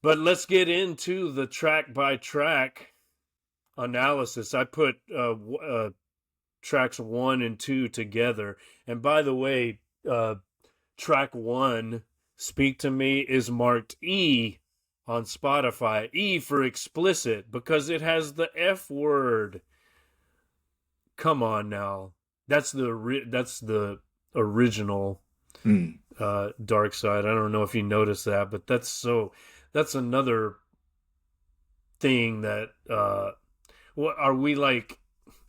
But let's get into the track by track analysis. I put tracks 1 and 2 together. And by the way, track 1, Speak to Me, is marked E on Spotify. E for explicit because it has the F word. Come on now. That's the original Dark Side. I don't know if you noticed that, but that's another thing that what are we like?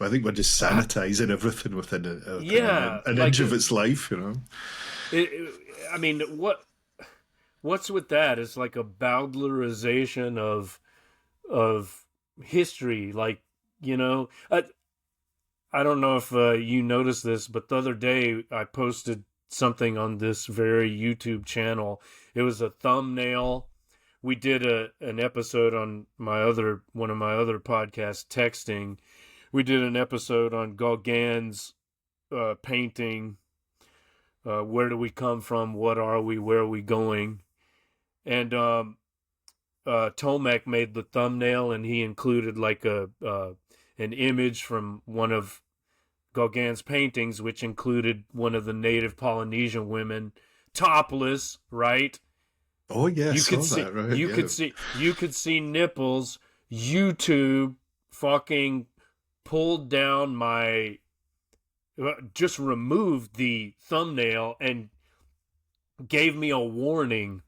I think we're just sanitizing everything within Yeah, an like inch of its life, you know. I mean, what's with that? It's like a Bowdlerization of history. Like, you know, I don't know if you noticed this, but the other day I posted something on this very YouTube channel. It was a thumbnail. We did an episode on one of my other podcasts, Texting. We did an episode on Gauguin's painting. Where do we come from? What are we? Where are we going? And Tomek made the thumbnail, and he included like an image from one of Gauguin's paintings, which included one of the native Polynesian women topless, right? Oh yeah, I You saw could see, that, right? you Yeah. could see, you could see nipples. YouTube fucking pulled down just removed the thumbnail and gave me a warning.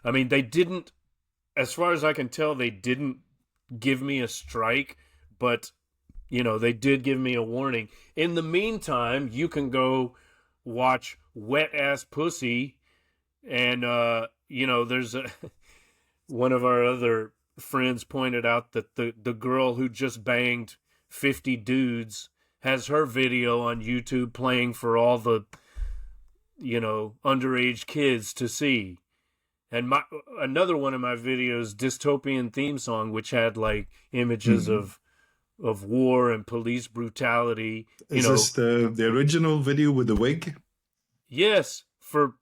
I mean, they didn't, as far as I can tell, they didn't give me a strike, but they did give me a warning. In the meantime, you can go watch Wet Ass Pussy, and there's one of our other friends pointed out that the girl who just banged 50 dudes has her video on YouTube playing for all the underage kids to see. And another one of my videos, Dystopian Theme Song, which had like images of war and police brutality. Is this the original video with the wig? Yes, for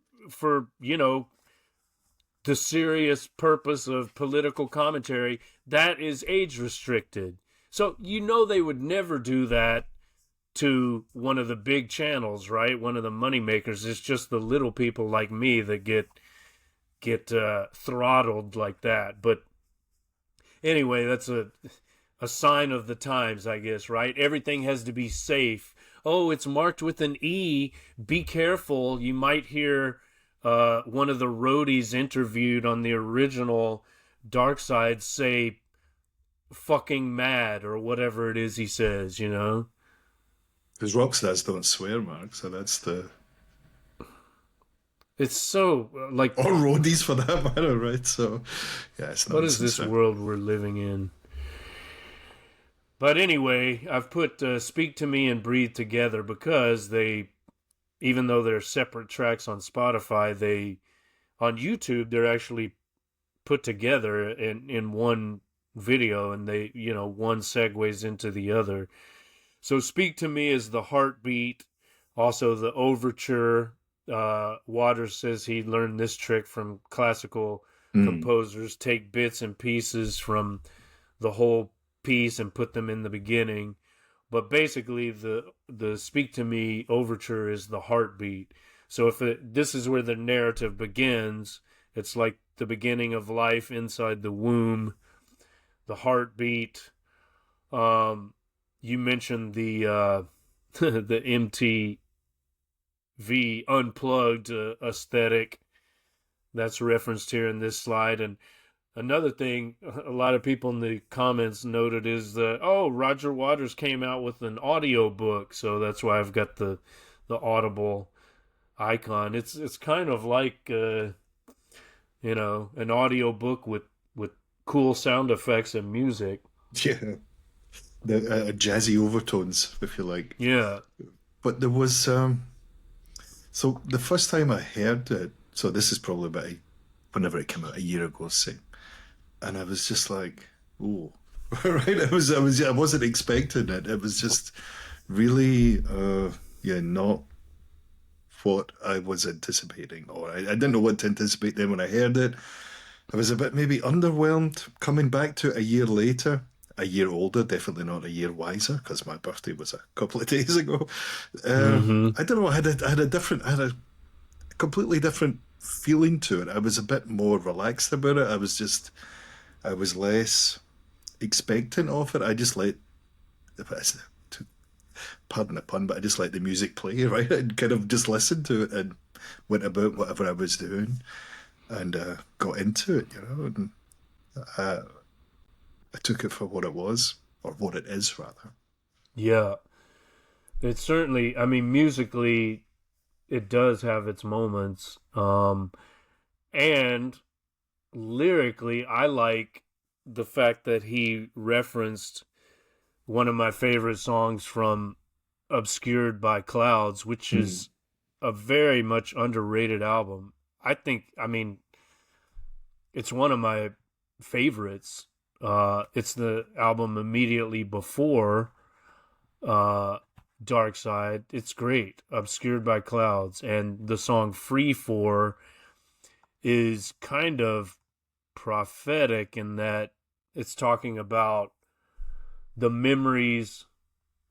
the serious purpose of political commentary, that is age restricted. So they would never do that to one of the big channels, right? One of the money makers. It's just the little people like me that get throttled like that. But anyway, that's a sign of the times, I guess, right? Everything has to be safe. Oh, it's marked with an E. Be careful. You might hear one of the roadies interviewed on the original Dark Side say fucking mad or whatever it is he says, Because rockstars don't swear, Mark, so that's the... It's so, like... Or roadies, for that matter, right? So, yeah, it's not... What is this world we're living in? But anyway, I've put Speak to Me and Breathe together because even though they're separate tracks on Spotify, on YouTube, they're actually put together in one video, and one segues into the other. So Speak to Me is the heartbeat, also the overture. Waters says he learned this trick from classical composers, take bits and pieces from the whole piece and put them in the beginning. But basically the Speak to Me overture is the heartbeat. So this is where the narrative begins. It's like the beginning of life inside the womb, the heartbeat. You mentioned the the MTV Unplugged aesthetic that's referenced here in this slide. And another thing a lot of people in the comments noted is that, Roger Waters came out with an audio book, so that's why I've got the Audible icon. It's kind of like an audio book with cool sound effects and music. Yeah. The jazzy overtones, if you like. Yeah. But there was... So the first time I heard it, so this is probably about whenever it came out, a year ago, say, and I was just like, "Oh, right." I wasn't expecting it. It was just really, not what I was anticipating, or I didn't know what to anticipate then when I heard it. I was a bit maybe underwhelmed coming back to it a year later, a year older, definitely not a year wiser, because my birthday was a couple of days ago. Hmm. I don't know, I had a completely different feeling to it. I was a bit more relaxed about it. I was less expectant of it. I just let, pardon the pun, but I just let the music play, right? And kind of just listened to it and went about whatever I was doing and got into it, you know. And uh, I took it for what it was, or what it is, rather. Yeah, it's certainly. I mean, musically, it does have its moments, and lyrically, I like the fact that he referenced one of my favorite songs from Obscured by Clouds, which Mm. is a very much underrated album. I think, I mean, it's one of my favorites. It's the album immediately before uh, Dark Side. It's great, Obscured by Clouds. And the song Free For is kind of prophetic in that it's talking about the memories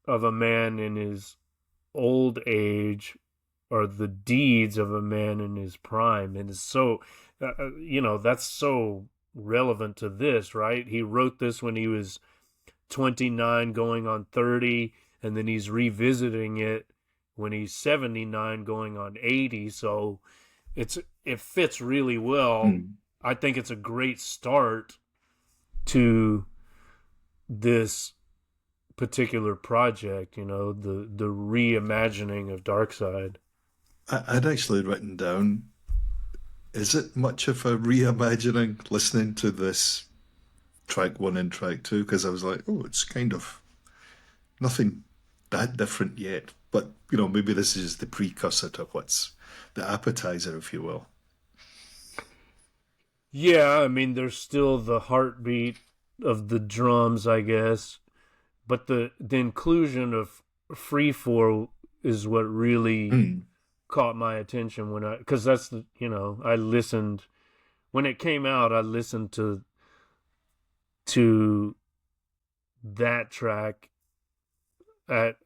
of a man in his old age or the deeds of a man in his prime. And it's so that's so relevant to this, right? He wrote this when he was 29 going on 30, and then he's revisiting it when he's 79 going on 80. So it fits really well. Mm. I think it's a great start to this particular project, the reimagining of Darkseid. I'd actually written down, is it much of a reimagining listening to this track one and track two? Because I was like, oh, it's kind of nothing that different yet. But, you know, maybe this is the precursor to what's the appetizer, if you will. Yeah, I mean, there's still the heartbeat of the drums, I guess, but the inclusion of free four is what really Mm. caught my attention when because that's I listened when it came out. I listened to that track at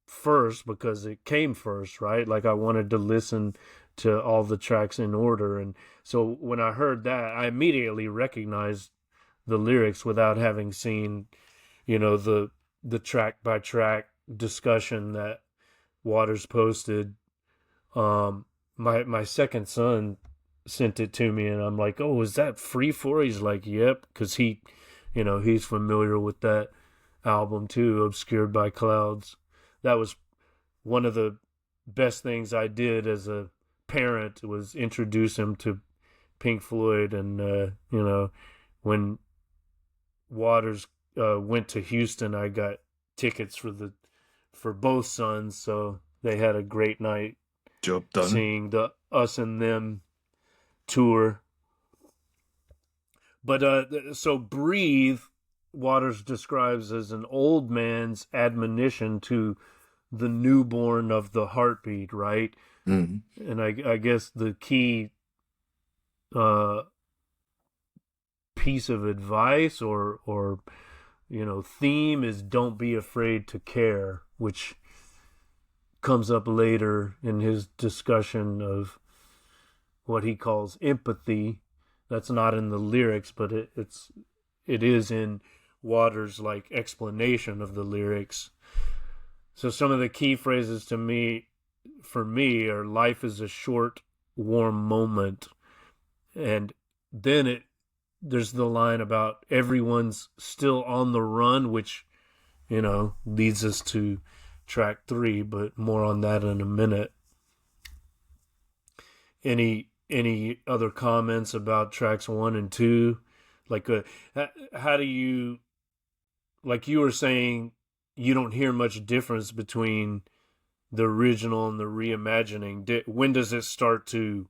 first because it came first, right? Like I wanted to listen to all the tracks in order, and so when I heard that, I immediately recognized the lyrics without having seen, the track by track discussion that Waters posted. My second son sent it to me, and I'm like, "Oh, is that free for?" He's like, "Yep," because he's familiar with that album too, Obscured by Clouds. That was one of the best things I did as a parent was introduce him to Pink Floyd, and when Waters went to Houston, I got tickets for both sons, so they had a great night Job done. seeing the Us and Them tour. But so Breathe, Waters describes as an old man's admonition to the newborn of the heartbeat, right? Mm. And I guess the key uh, piece of advice or theme is don't be afraid to care, which comes up later in his discussion of what he calls empathy. That's not in the lyrics, but it is in Waters' like explanation of the lyrics. So some of the key phrases for me, are life is a short, warm moment, and then there's the line about everyone's still on the run, which leads us to track 3, but more on that in a minute. Any other comments about tracks 1 and 2? Like, how do you, like you were saying, you don't hear much difference between the original and the reimagining. When does it start to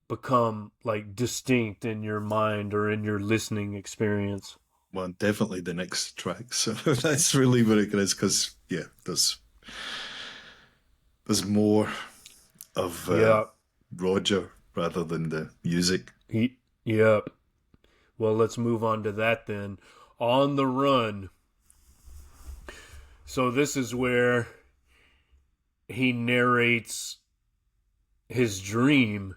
become like distinct in your mind or in your listening experience? Well, definitely the next track. So that's really what it is, because, yeah, there's more of Yeah. Roger. rather than the music. Yep. Well, let's move on to that then. On the Run. So this is where he narrates his dream.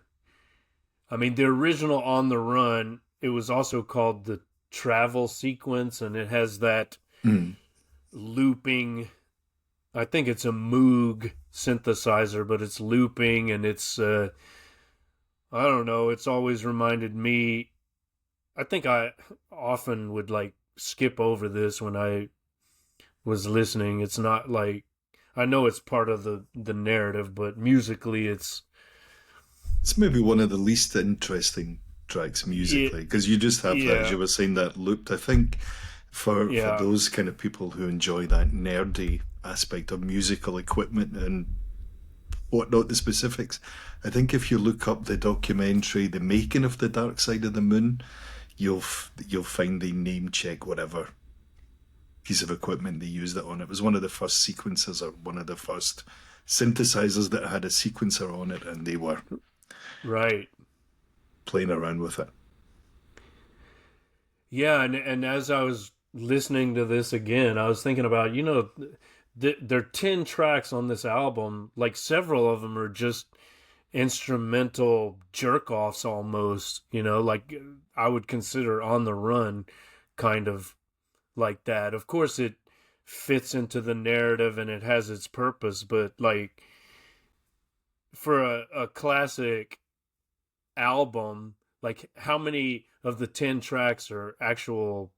I mean, the original On the Run, it was also called the travel sequence, and it has that looping. I think it's a Moog synthesizer, but it's looping, and it's I don't know, it's always reminded me. I think I often would like skip over this when I was listening. It's not like, I know it's part of the narrative, but musically it's maybe one of the least interesting tracks musically, because you just have that, as you were saying, that looped. I think for those kind of people who enjoy that nerdy aspect of musical equipment and whatnot, the specifics, I think if you look up the documentary, The Making of the Dark Side of the Moon, you'll find they name check whatever piece of equipment they used it on. It was one of the first sequencers, or one of the first synthesizers that had a sequencer on it, and they were playing around with it. Yeah, and as I was listening to this again, I was thinking about, there are 10 tracks on this album. Like, several of them are just instrumental jerk-offs almost, like I would consider On the Run kind of like that. Of course, it fits into the narrative and it has its purpose, but like for a classic album, like how many of the 10 tracks are actual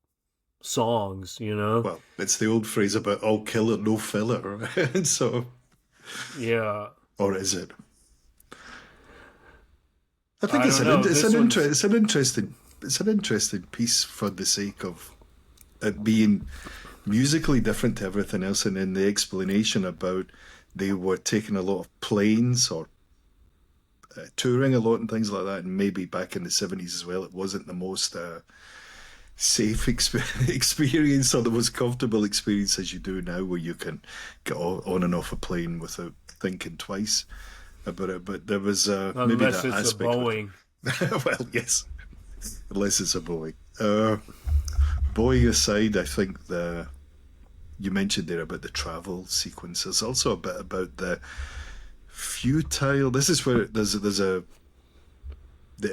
songs, Well, it's the old phrase about all killer, no filler, right? So, yeah. Or is it? I think it's an interesting piece for the sake of it being musically different to everything else, and then the explanation about they were taking a lot of planes or touring a lot and things like that, and maybe back in the 70s as well, it wasn't the most safe experience or the most comfortable experience as you do now, where you can get on and off a plane without thinking twice about it. But there was maybe that aspect. Unless it's a Boeing. Well, yes, unless it's a Boeing. Boeing aside, I think you mentioned there about the travel sequence. There's also a bit about the futile. This is where there's the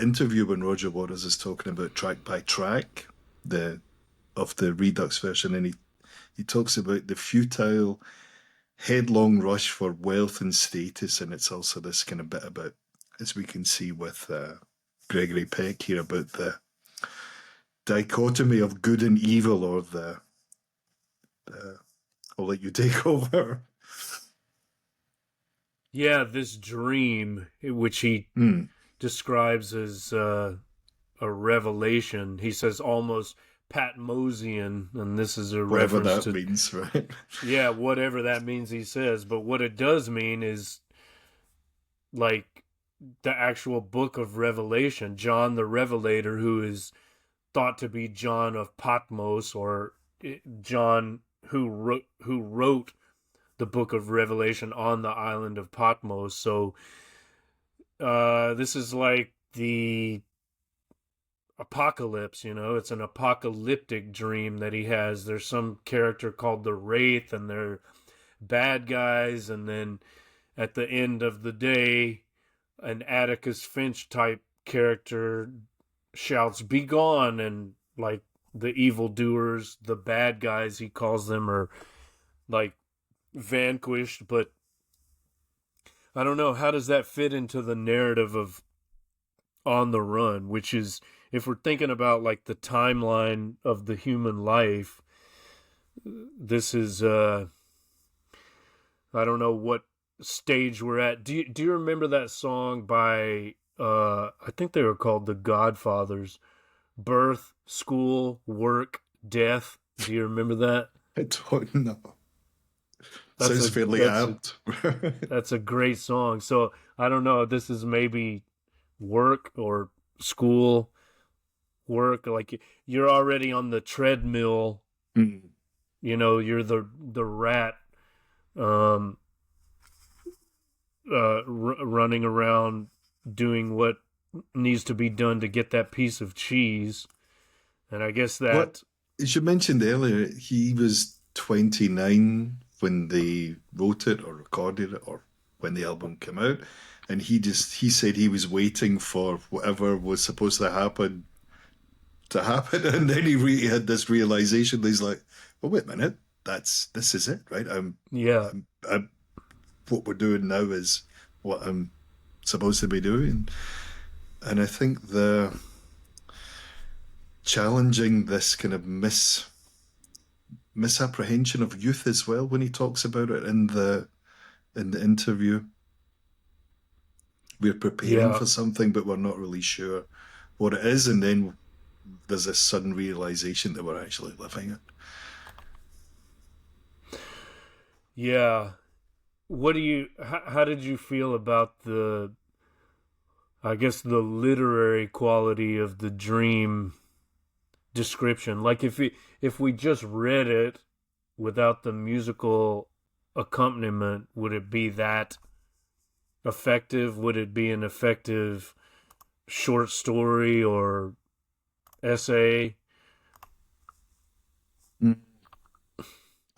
interview when Roger Waters is talking about track by track of the Redux version, and he talks about the futile, headlong rush for wealth and status, and it's also this kind of bit about, as we can see with Gregory Peck here, about the dichotomy of good and evil, or the I'll let you take over. Yeah, this dream, which he describes as a revelation. He says almost Patmosian, and this is a whatever reference that means, right? Yeah, whatever that means, he says. But what it does mean is like the actual book of Revelation, John the Revelator, who is thought to be John of Patmos, or John who wrote the book of Revelation on the island of Patmos. So this is like the apocalypse, it's an apocalyptic dream that he has. There's some character called the Wraith, and they're bad guys, and then at the end of the day, an Atticus Finch type character shouts, "Be gone," and like the evildoers, the bad guys he calls them, are like vanquished. But I don't know, how does that fit into the narrative of On the Run, which is, if we're thinking about like the timeline of the human life, this is I don't know what stage we're at. Do you remember that song by I think they were called the Godfathers, Birth, School, Work, Death? Do you remember that? I don't know. Sounds fairly apt. That's a great song. So I don't know, this is maybe work or school, work, like you're already on the treadmill. You're the rat running around doing what needs to be done to get that piece of cheese. And I guess What, that, as you mentioned earlier, he was 29 when they wrote it or recorded it or when the album came out. And he said he was waiting for whatever was supposed to happen. And then he had this realization that he's like, well, wait a minute, this is it, right? yeah, I'm what we're doing now is what I'm supposed to be doing. And I think the challenging this kind of misapprehension of youth as well when he talks about it in the interview. We're preparing yeah, for something, but we're not really sure what it is, and then there's this sudden realization that we're actually living it. yeah. How did you feel about I guess, the literary quality of the dream description? Like, if we just read it without the musical accompaniment, would it be that effective? Would it be an effective short story or essay? Mm.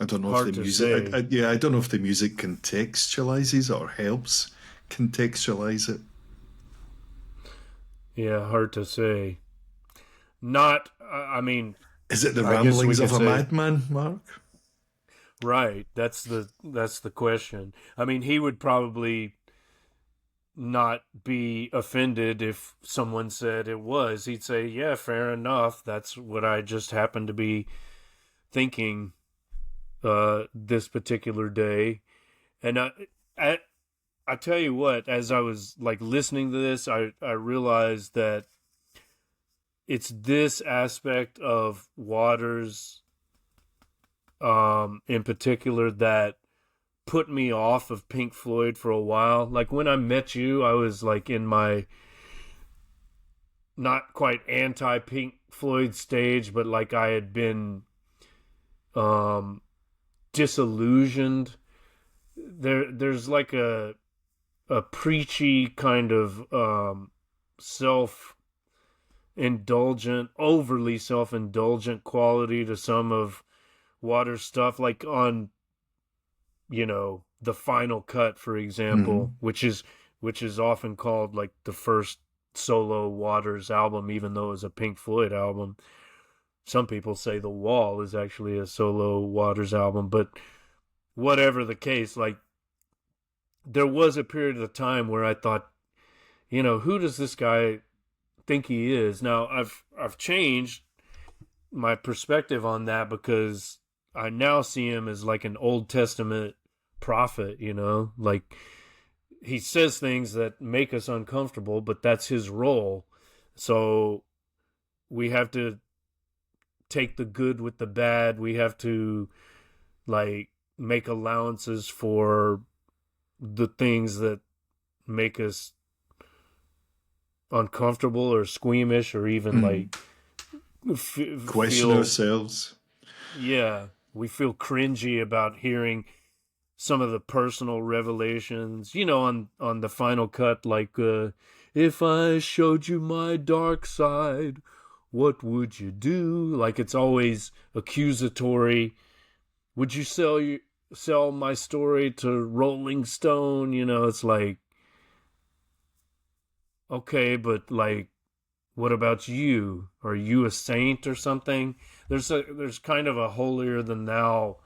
I don't know if Hard the to music, say. yeah, I don't know if the music contextualizes or helps contextualize it. Yeah, hard to say. Not, I mean, Is it the I guess we ramblings could of a say, madman, Mark? right. That's the question. I mean, he would probably not be offended if someone said it was. He'd say, "Yeah, fair enough. That's what I just happened to be thinking this particular day." And I I tell you what, as I was like listening to this, I realized that it's this aspect of Waters in particular that put me off of Pink Floyd for a while. Like when I met you, I was like in my not quite anti Pink Floyd stage, but like I had been um disillusioned. There's like a preachy kind of self indulgent, overly self indulgent quality to some of Waters' stuff, like on, the final cut, for example, Mm. which is often called like the first solo Waters album, even though it's a Pink Floyd album. Some people say The Wall is actually a solo Waters album, but whatever the case, like there was a period of time where I thought, who does this guy think he is? Now I've changed my perspective on that because I now see him as like an Old Testament prophet, like he says things that make us uncomfortable, but that's his role. So we have to take the good with the bad. We have to like make allowances for the things that make us uncomfortable or squeamish or even Mm. like Question feel, ourselves. yeah, we feel cringy about hearing some of the personal revelations, on the final cut, like if I showed you my dark side, what would you do? Like it's always accusatory. Would you sell my story to Rolling Stone? It's like, okay, but like, what about you? Are you a saint or something? There's kind of a holier than thou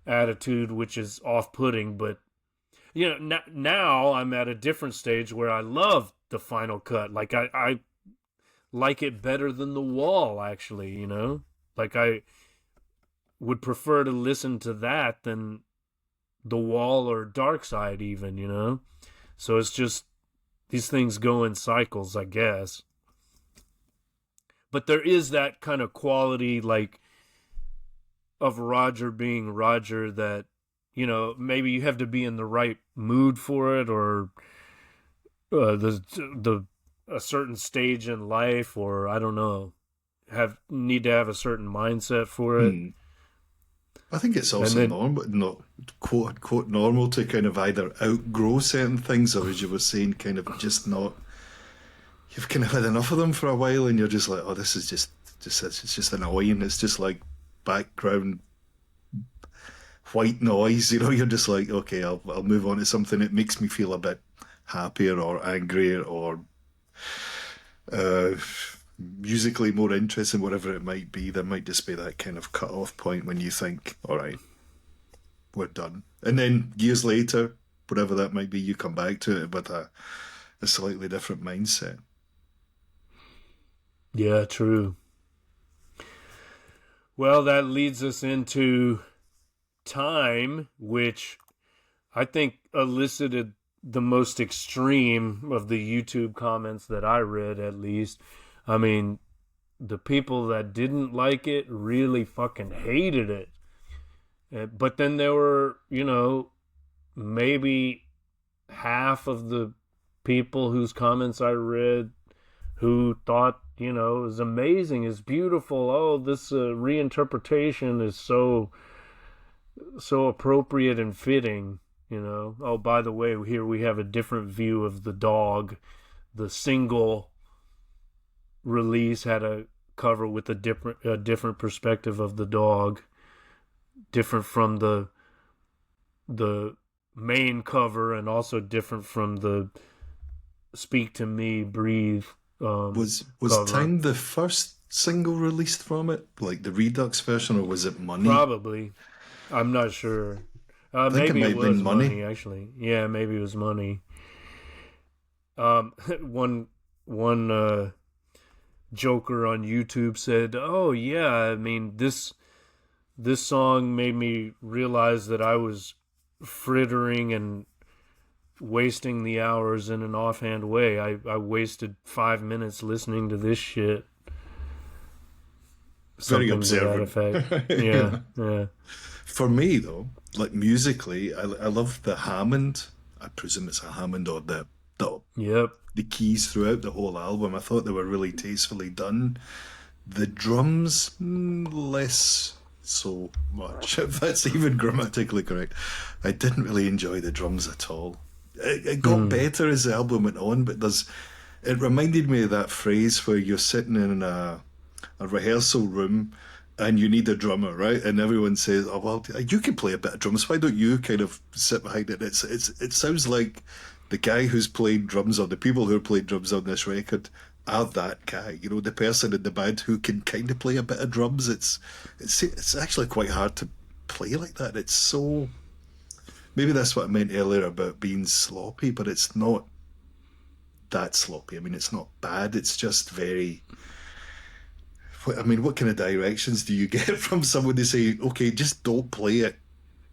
attitude, which is off-putting. But now I'm at a different stage where I love the final cut. Like I like it better than The Wall, actually. Like I would prefer to listen to that than The Wall or Dark Side, even. So it's just these things go in cycles, I guess. But there is that kind of quality, like of Roger being Roger, that maybe you have to be in the right mood for it, or the a certain stage in life, or I don't know, need to have a certain mindset for it. Mm. I think it's And also then normal, not quote unquote normal, to kind of either outgrow certain things or, as you were saying, kind of just not you've kind of had enough of them for a while, and you're just like, oh, this is just it's just annoying. It's just like background white noise. You're just like, okay, I'll move on to something that makes me feel a bit happier or angrier or uh, musically more interesting, whatever it might be. There might just be that kind of cut off point when you think, all right, we're done. And then years later, whatever that might be, you come back to it with a slightly different mindset. Yeah, true. Well, that leads us into Time, which I think elicited the most extreme of the YouTube comments that I read, at least. I mean, the people that didn't like it really fucking hated it. But then there were, maybe half of the people whose comments I read who thought, it was amazing, it's beautiful. Oh, this reinterpretation is so appropriate and fitting. Oh, by the way, here we have a different view of the dog. The single release had a cover with a different perspective of the dog, different from the main cover, and also different from the Speak to Me, Breathe Was cover. Time the first single released from it, like the Redux version, or was it Money? Probably. I'm not sure. I think Maybe it might it have been was Money. Money, actually. Yeah, maybe it was Money. One joker on YouTube said, "Oh yeah, I mean this song made me realize that I was frittering and wasting the hours in an offhand way. I wasted 5 minutes listening to this shit." Very Something to that observant. effect. Yeah, yeah. For me, though, like musically, I love the Hammond. I presume it's a Hammond, or the Yep. the keys throughout the whole album. I thought they were really tastefully done. The drums, less so much, if that's even grammatically correct. I didn't really enjoy the drums at all. It got better as the album went on, but it reminded me of that phrase where you're sitting in a rehearsal room and you need a drummer, right? And everyone says, "Oh well, you can play a bit of drums. Why don't you kind of sit behind it?" It sounds like the guy who's playing drums, or the people who are playing drums on this record, are that guy. The person in the band who can kind of play a bit of drums. It's actually quite hard to play like that. It's so, maybe that's what I meant earlier about being sloppy, but it's not that sloppy. I mean, it's not bad. It's just very. I mean, what kind of directions do you get from someone to say, okay, just don't play it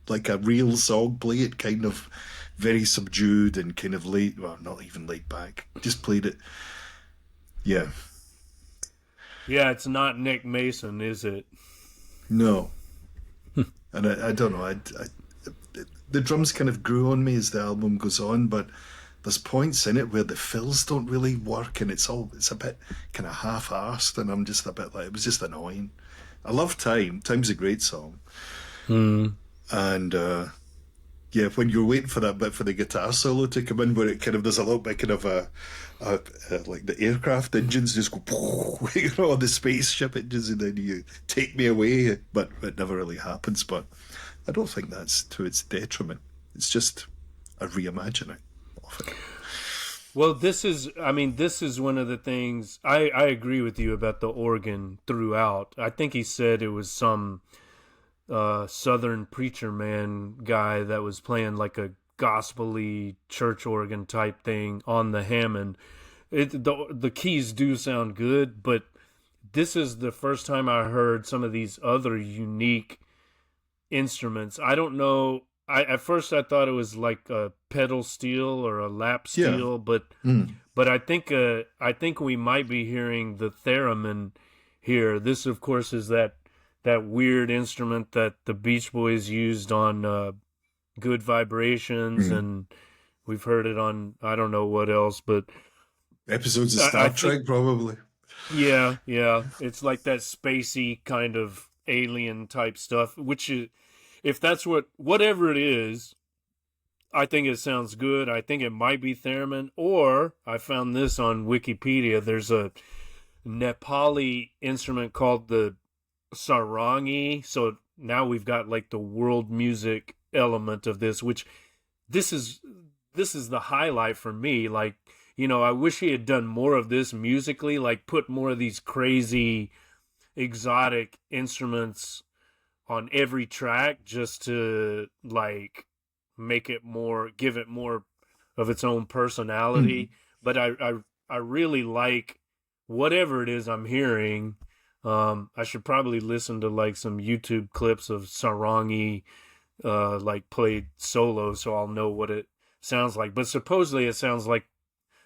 like a real song, play it kind of very subdued and kind of laid, well, not even laid back, just played it. Yeah. Yeah, it's not Nick Mason, is it? No. And I don't know, the drums kind of grew on me as the album goes on, but there's points in it where the fills don't really work, and it's a bit kind of half-assed, and I'm just a bit like, it was just annoying. I love Time. Time's a great song. And yeah, when you're waiting for that bit for the guitar solo to come in, where it kind of does a little bit kind of like the aircraft engines just go, all the spaceship engines, and then you take me away, but it never really happens. But I don't think that's to its detriment. It's just a reimagining of it. Well, this is one of the things I agree with you about the organ throughout. I think he said it was some Southern preacher man guy that was playing like a gospel-y church organ type thing on the Hammond. The keys do sound good, but this is the first time I heard some of these other unique instruments. I don't know. At first I thought it was like a pedal steel or a lap steel, but I think we might be hearing the theremin here. This, of course, is that weird instrument that the Beach Boys used on Good Vibrations, and we've heard it on I don't know what else, but episodes of Star Trek, probably. Yeah, it's like that spacey kind of alien type stuff, which is, if that's whatever it is, I think it sounds good. I think it might be theremin, or I found this on Wikipedia. There's a Nepali instrument called the sarangi. So now we've got like the world music element of this, which this is this is the highlight for me. Like, I wish he had done more of this musically, like put more of these crazy exotic instruments on every track just to like give it more of its own Mhm. personality. But I really like whatever it is I'm hearing. I should probably listen to like some YouTube clips of Sarangi like played solo so I'll know what it sounds like. But supposedly it sounds like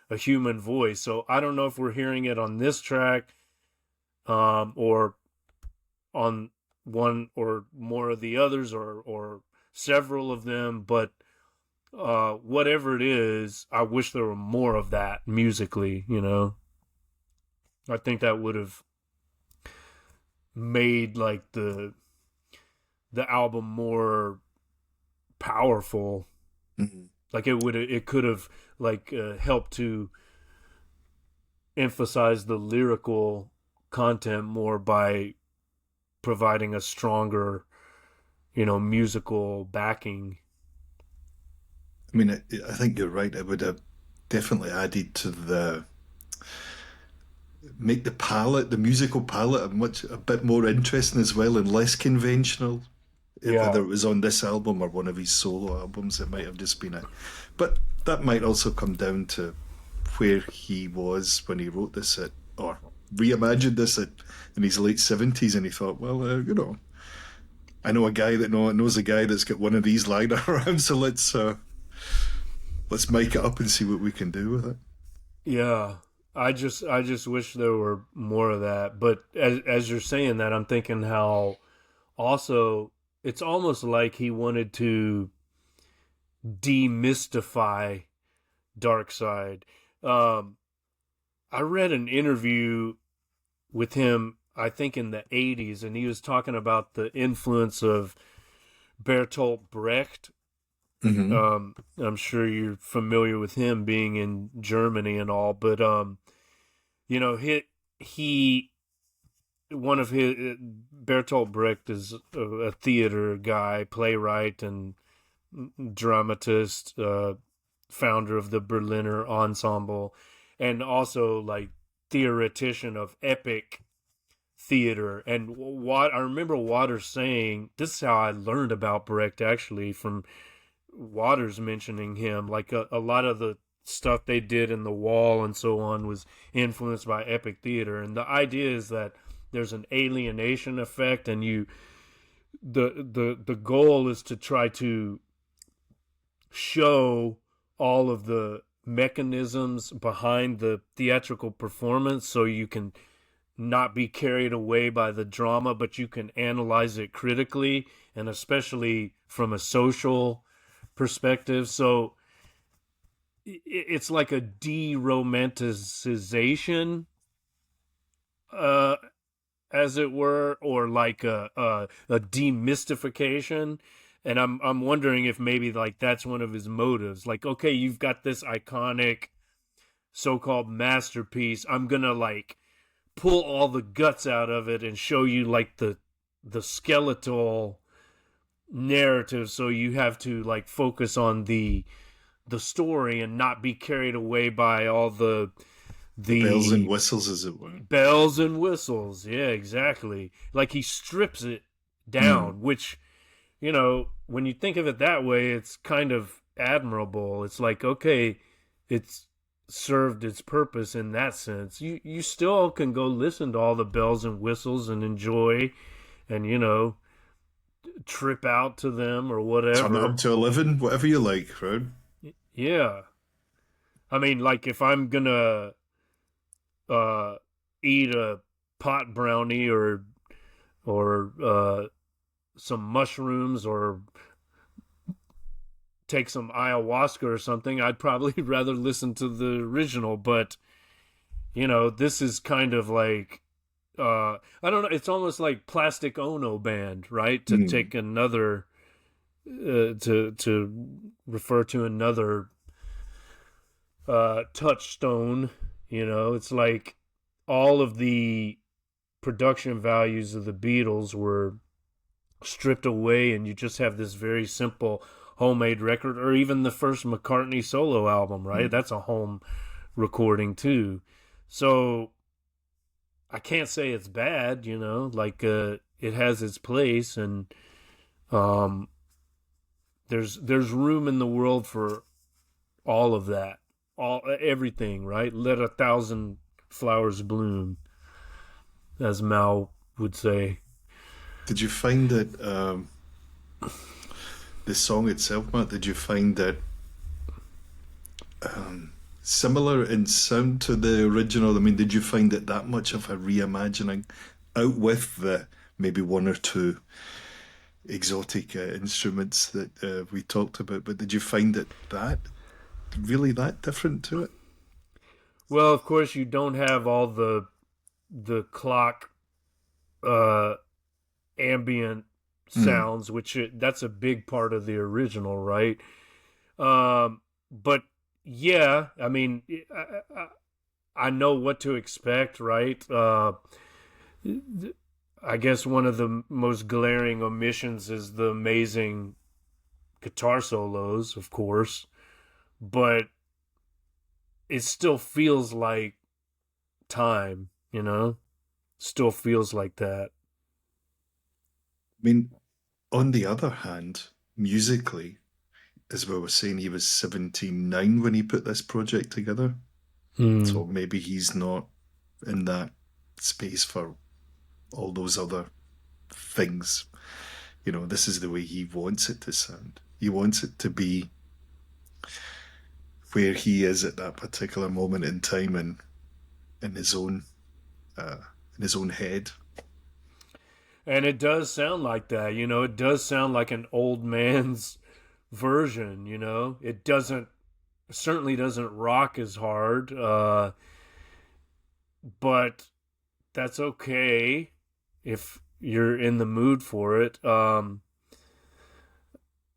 a human voice. So I don't know if we're hearing it on this track or on one or more of the others or several of them, but whatever it is, I wish there were more of that musically. I think that would have made like the album more powerful. Mhm. Like it could have like helped to emphasize the lyrical content more by providing a stronger, musical backing. I mean, I think you're right. It would have definitely added to the make the musical palette, a bit more interesting as well and less conventional. Whether Yeah. it was on this album or one of his solo albums, it might have just been but that might also come down to where he was when he wrote this or reimagined this in his late 70s, and he thought, well, I know a guy that knows a guy that's got one of these lying around, so let's make it up and see what we can do with it. Yeah. I just wish there were more of that. But as you're saying that, I'm thinking how also it's almost like he wanted to demystify Dark Side. Um, I read an interview with him, I think in the 80s, and he was talking about the influence of Bertolt Brecht. Hmm. I'm sure you're familiar with him being in Germany and all, but you know, he one of his Bertolt Brecht is a theater guy, playwright, and dramatist, founder of the Berliner Ensemble, and also like theoretician of epic theater. And what I remember Waters saying, this is how I learned about Brecht actually from Waters mentioning him. Like a lot of the stuff they did in The Wall and so on was influenced by epic theater. And the idea is that there's an alienation effect, and the goal is to try to show all of the mechanisms behind the theatrical performance so you can not be carried away by the drama, but you can analyze it critically and especially from a social perspective. So it's like a de-romanticization, uh, as it were, or like a demystification. And I'm wondering if maybe like that's one of his motives. Like, okay, you've got this iconic so-called masterpiece. I'm gonna like pull all the guts out of it and show you like the skeletal narrative, so you have to like focus on the story and not be carried away by all The bells and the whistles, as it were. bells and whistles. Yeah, exactly. Like he strips it Mm. down, which, when you think of it that way, it's kind of admirable. It's like, okay, it's served its purpose in that sense. You still can go listen to all the bells and whistles and enjoy and trip out to them or Turn it up whatever. to 11, whatever you like, right? Yeah. I mean, like if I'm gonna uh eat a pot brownie or some mushrooms or take some ayahuasca or something, I'd probably rather listen to the original. But this is kind of like I don't know. It's almost like Plastic Ono Band, right? To Mm. take another to refer to another touchstone. You know, it's like all of the production values of the Beatles were stripped away, and you just have this very simple homemade record, or even the first McCartney solo album, right? That's a home recording too. So I can't say it's bad, you know, like it has its place, and um there's room in the world for all of that. All everything, right? Let a thousand flowers bloom, as Mal would say. Did you find that the song itself, Matt? Did you find that similar in sound to the original? I mean, did you find it that much of a reimagining, out with the maybe one or two exotic instruments that we talked about? But did you find it that really that different to it? Well, of course, you don't have all the clock uh ambient Mm. sounds, which that's a big part of the original, right? But yeah, I mean, I know what to expect, right? I guess one of the most glaring omissions is the amazing guitar solos, of course, but it still feels like time, you know? Still feels like that. I mean, on the other hand, musically, as we were saying, he was 79 when he put this project together. Hmm. So maybe he's not in that space for all those other things. You know, this is the way he wants it to sound. He wants it to be where he is at that particular moment in time and in his own uh, in his own head. And it does sound like that, you know, it does sound like an old man's version, you know. It doesn't certainly doesn't rock as hard, but that's okay if you're in the mood for it.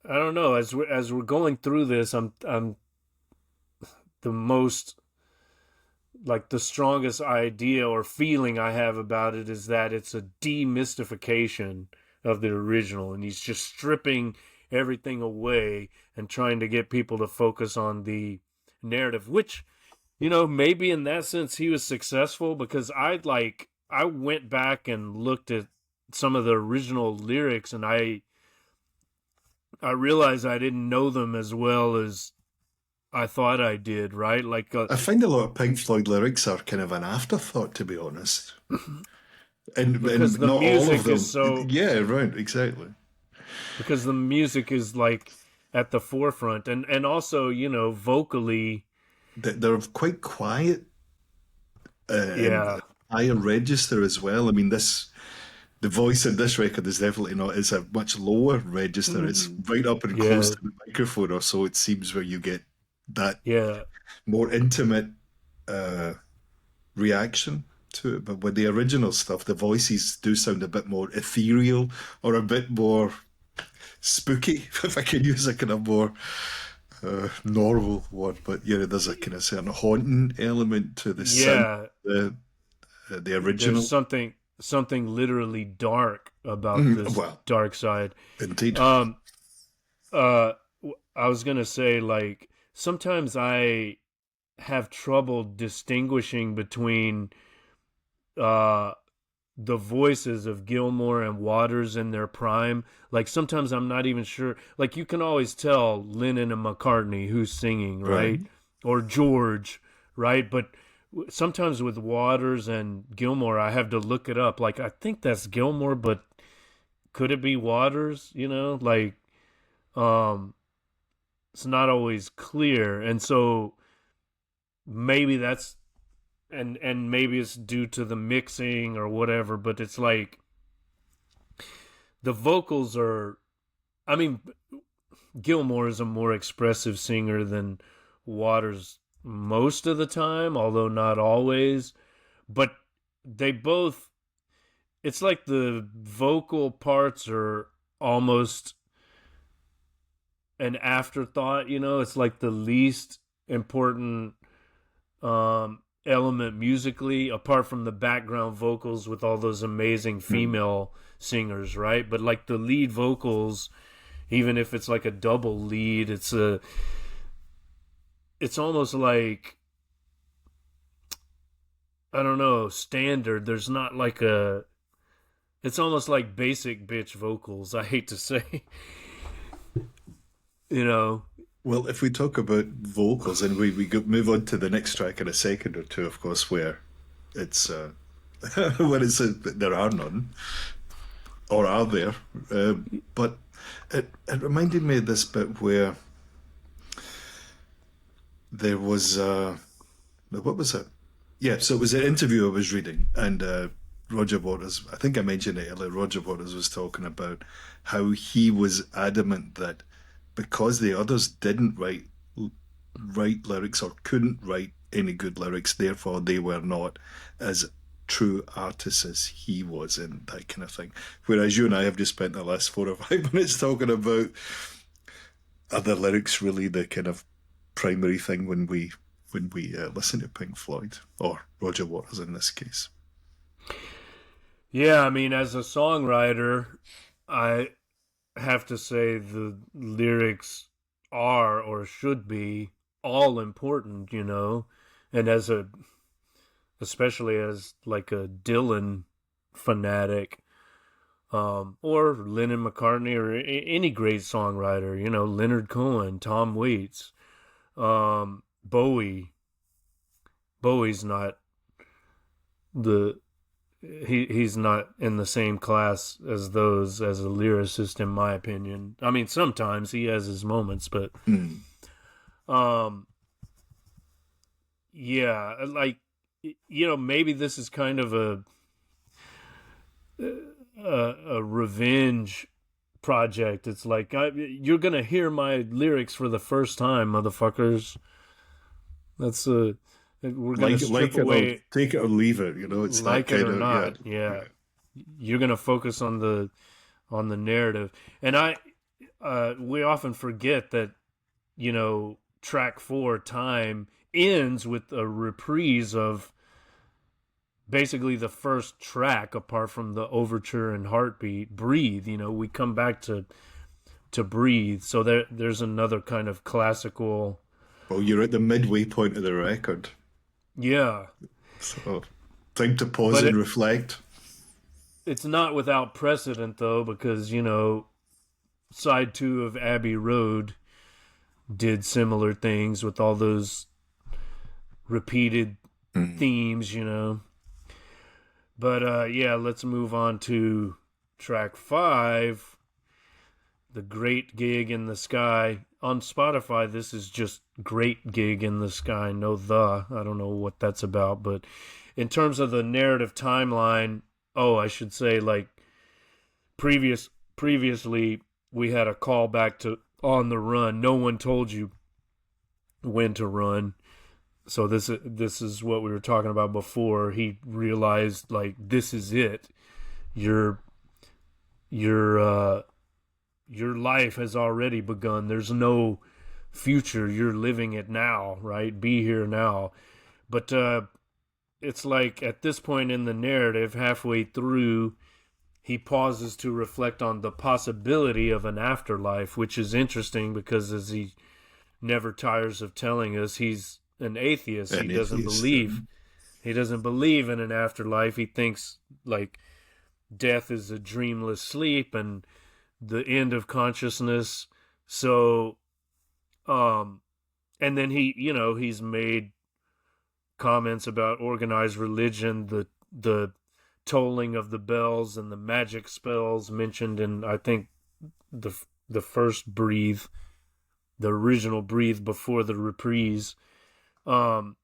I don't know. As we're going through this, I'm the most like the strongest idea or feeling I have about it is that it's a demystification of the original, and he's just stripping everything away and trying to get people to focus on the narrative, which, you know, maybe in that sense he was successful, because I went back and looked at some of the original lyrics, and I realized I didn't know them as well as I thought I did, right? Like I find a lot of Pink Floyd lyrics are kind of an afterthought, to be honest, because and the not all of music is them. so Yeah, right, exactly. because the music is like at the forefront, and also, you know, vocally, They're quite quiet and yeah. higher register as well. I mean, this the voice in this record is definitely not. It's a much lower register. It's right up and close Yeah, to the microphone, or so it seems, where you get that yeah, more intimate uh, reaction to it. But with the original stuff, the voices do sound a bit more ethereal or a bit more spooky, if I can use a kind of more normal word. But yeah, there's a kind of certain haunting element to the sound, yeah. the the There's original. something literally dark about Mm, this well, dark side. indeed. um I was gonna say, like, sometimes I have trouble distinguishing between uh the voices of Gilmore and Waters in their prime. Like, sometimes I'm not even sure. Like, you can always tell Lennon and McCartney who's singing, Right. right? Or George, right? But sometimes with Waters and Gilmore, I have to look it up. Like, I think that's Gilmore, but could it be Waters? You know, like, um, it's not always clear, and so maybe that's and maybe it's due to the mixing or whatever. But it's like the vocals are. I mean, Gilmore is a more expressive singer than Waters most of the time, although not always. But they both, it's like the vocal parts are almost an afterthought, you know. It's like the least important element musically, apart from the background vocals with all those amazing Mm. female singers, right? But like the lead vocals, even if it's like a double lead, it's almost like, I don't know, standard. There's not like a, it's almost like basic bitch vocals, I hate to say. You know. Well, if we talk about vocals, and move on to the next track in a second or two, of course, where it's where it's there are none, or are there? But it reminded me of this bit where there was what was it? Yeah, so it was an interview I was reading, and Roger Waters, I think I mentioned it earlier, Roger Waters was talking about how he was adamant that because the others didn't write lyrics or couldn't write any good lyrics, therefore they were not as true artists as he was, and that kind of thing. Whereas you and I have just spent the last 4 or 5 minutes talking about, are the lyrics really the kind of primary thing when we listen to Pink Floyd or Roger Waters in this case? Yeah, I mean, as a songwriter, I have to say the lyrics are or should be all important, you know. And as a, especially as like a Dylan fanatic, or Lennon McCartney, or any great songwriter, you know, Leonard Cohen, Tom Waits, Bowie. Bowie's not the he's not in the same class as those as a lyricist, in my opinion. I mean, sometimes he has his moments, but Mm. um, yeah, like, you know, maybe this is kind of a revenge project. It's like, you're gonna hear my lyrics for the first time, motherfuckers. That's we're gonna strip It or away, take it or leave it, you know, it's that like it kind or of, yeah. not. Yeah, you're gonna focus on the narrative, and we often forget that, you know, track 4, Time, ends with a reprise of basically the first track, apart from the overture and Heartbeat, Breathe. You know, we come back to Breathe, so there's another kind of classical. Well, you're at the midway point of the record, Yeah, so time to pause but and reflect. it's not without precedent, though, because, you know, side 2 of Abbey Road did similar things with all those repeated Mm. themes, you know. But yeah, let's move on to track 5, The Great Gig in the Sky. On Spotify, this is just Great Gig in the Sky, no the. I don't know what that's about, but in terms of the narrative timeline, oh, I should say, like, previously we had a callback to On the Run. No one told you when to run. So this is what we were talking about before. He realized, like, this is it. Your your your life has already begun. There's no future. You're living it now, right? Be here now. But it's like at this point in the narrative, halfway through, he pauses to reflect on the possibility of an afterlife, which is interesting because, as he never tires of telling us, he's an atheist. An atheist. He doesn't believe in an afterlife. He thinks, like, death is a dreamless sleep and the end of consciousness. So and then he, you know, he's made comments about organized religion, the tolling of the bells and the magic spells mentioned in, I think, the the first Breathe, the original Breathe before the reprise. Um,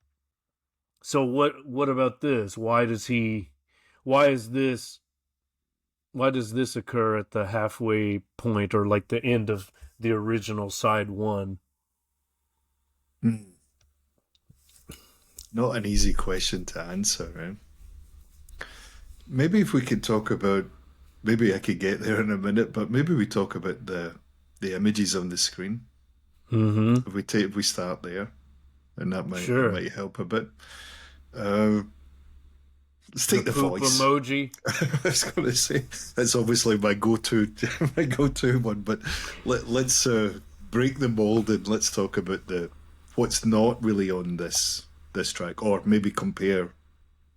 so what about this? Why is this why does this occur at the halfway point, or like the end of the original side 1? Mm. Not an easy question to answer, right? Maybe if we could talk about, maybe I could get there in a minute, but maybe we talk about the images on the screen. Mm-hmm. If we start there, and that Sure. might help a bit. Uh, let's The take the poop voice. emoji. I was going to say that's obviously my go-to my go-to one, but let's break the mold and let's talk about the what's not really on this track, or maybe compare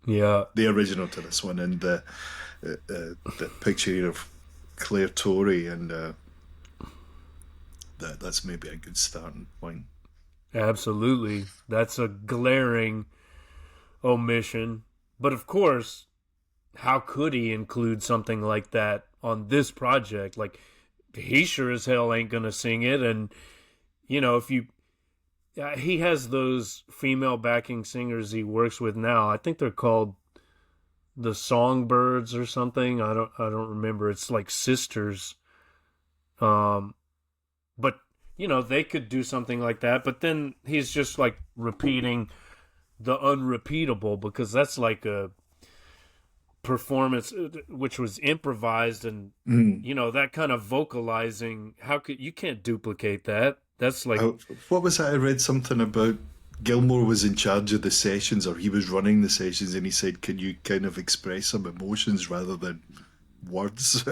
Yeah, the original to this one, and the picture here of Claire Torrey, and that's maybe a good starting point. absolutely. That's a glaring omission. But of course, how could he include something like that on this project? Like, he sure as hell ain't gonna sing it. And if you, he has those female backing singers he works with now. I think they're called the Songbirds or something. I don't remember. It's like sisters. Um, but they could do something like that. But then he's just like repeating the unrepeatable, because that's like a performance which was improvised, and Mm. that kind of vocalizing, how could you can't duplicate that. That's like, Uh, what was that? I read something about Gilmore was in charge of the sessions, or he was running the sessions, and he said, "Can you kind of express some emotions rather than words?"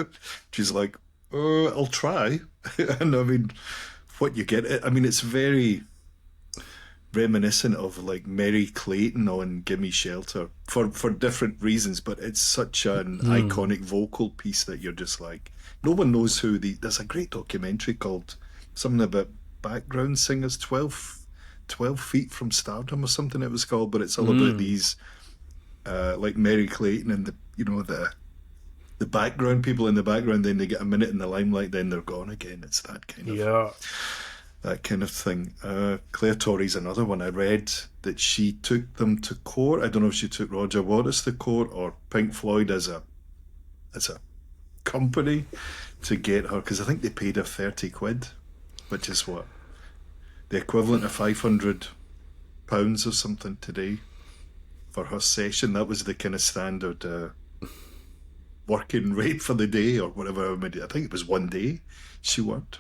She's like, "I'll try." And I mean, what you get, I mean, it's very reminiscent of like Mary Clayton on "Gimme Shelter" for different reasons, but it's such an hmm, iconic vocal piece that you're just like, no one knows who the. There's a great documentary called something about background singers, 12 feet from stardom or something it was called, but it's all about hmm, these like Mary Clayton and the background people in the background, then they get a minute in the limelight, then they're gone again. It's yeah. that kind of thing. Claire Torrey's another one. I read that she took them to court. I don't know if she took Roger Waters to court or Pink Floyd as a company to get her, because I think they paid her 30 quid, which is what the equivalent of £500 or something today for her session. That was the kind of standard working rate for the day, or whatever. I think it was one day she worked.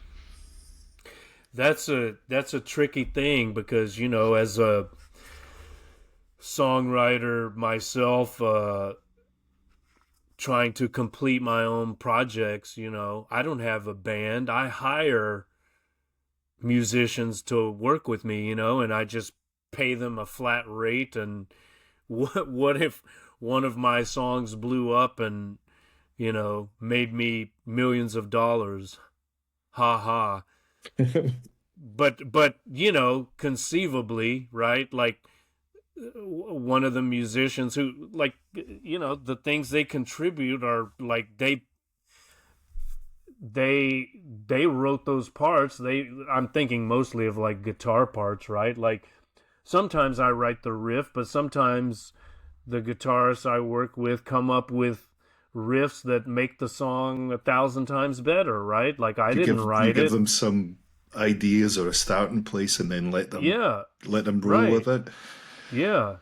That's a tricky thing, because as a songwriter myself, trying to complete my own projects, I don't have a band. I hire musicians to work with me, and I just pay them a flat rate. And what if one of my songs blew up and made me millions of dollars? Ha ha. But conceivably, right? Like, one of the musicians who, like, the things they contribute are like, they wrote those parts. I'm thinking mostly of like guitar parts, right? Like, sometimes I write the riff, but sometimes the guitarists I work with come up with riffs that make the song 1,000 times better, right? Like, I didn't You write give it. them some ideas or a starting place, and then Yeah, let them roll with right. it. Yeah.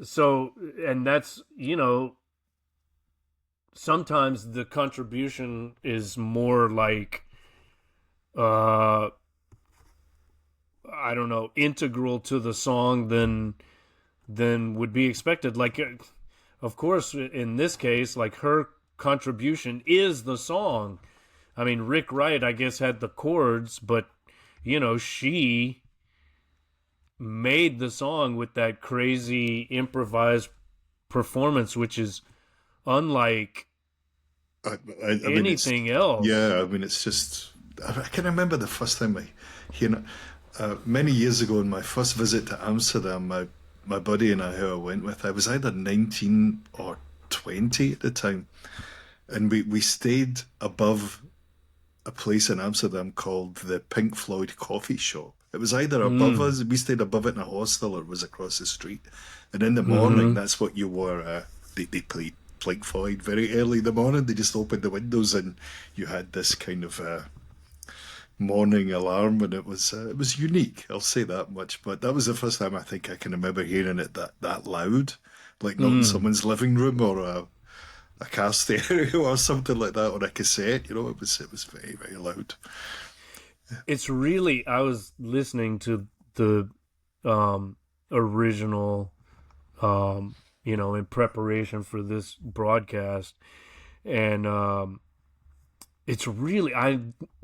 So, and that's, sometimes the contribution is more like, uh I don't know, integral to the song than would be expected. Like, of course, in this case, like, her contribution is the song. I mean, Rick Wright, I guess, had the chords, but she made the song with that crazy improvised performance, which is unlike I mean, it's anything else. yeah. I mean, it's just I can remember the first time I hear it. Many years ago, in my first visit to Amsterdam, my buddy and I, who I went with, I was either 19 or 20 at the time, and we stayed above a place in Amsterdam called the Pink Floyd Coffee Shop. It was either above Mm. us, we stayed above it in a hostel, or it was across the street. And in the morning, Mm-hmm. that's what you were. They played Pink Floyd very early in the morning. They just opened the windows, and you had this kind of morning alarm, and it was unique. I'll say that much. But that was the first time I think I can remember hearing it that loud, like not in Mm. someone's living room or a car stereo or something like that, or a cassette. You know, it was very, very loud. It's really, I was listening to the original, in preparation for this broadcast, and it's really, I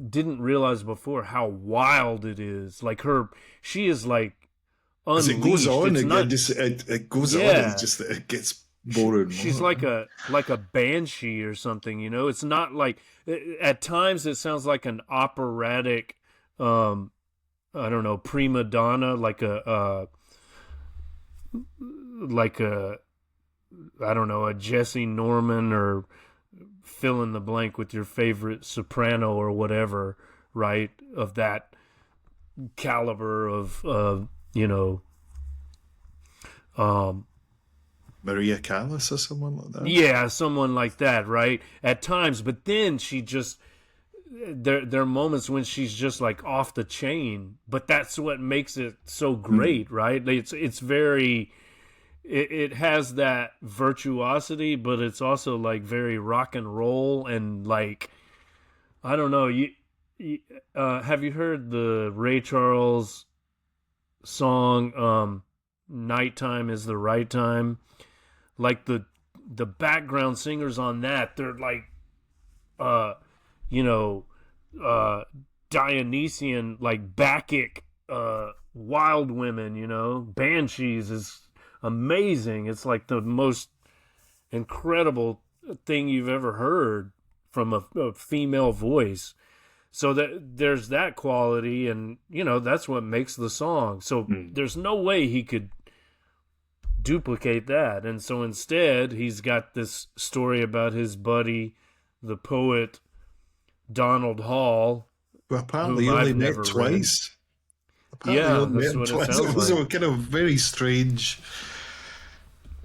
didn't realize before how wild it is. Like she is like As it goes unleashed. on, It's not, it goes on. It's yeah. just that it gets more and She's more. like a banshee or something, you know. It's not like, at times it sounds like an operatic, um, I don't know, prima donna, like a, I don't know, a Jesse Norman, or fill in the blank with your favorite soprano or whatever, right? Of that caliber of, um, Maria Callas or someone like that. yeah, someone like that, right? At times, but then she just, there are moments when she's just like off the chain, but that's what makes it so Mm. great, right? It's very, it has that virtuosity, but it's also like very rock and roll, and like, I don't know, you have you heard the Ray Charles song, Nighttime is the Right Time? Like the background singers on that, they're like, uh you know, uh Dionysian, like Bacchic, wild women, you know. Banshees is amazing. It's like the most incredible thing you've ever heard from a female voice. So that there's that quality, and that's what makes the song. So Mm. there's no way he could duplicate that. And so instead, he's got this story about his buddy, the poet Donald Hall, Well, apparently whom he only I've met never read. twice. Apparently he Yeah, only met that's him what it twice. It sounds was like. a kind of very strange,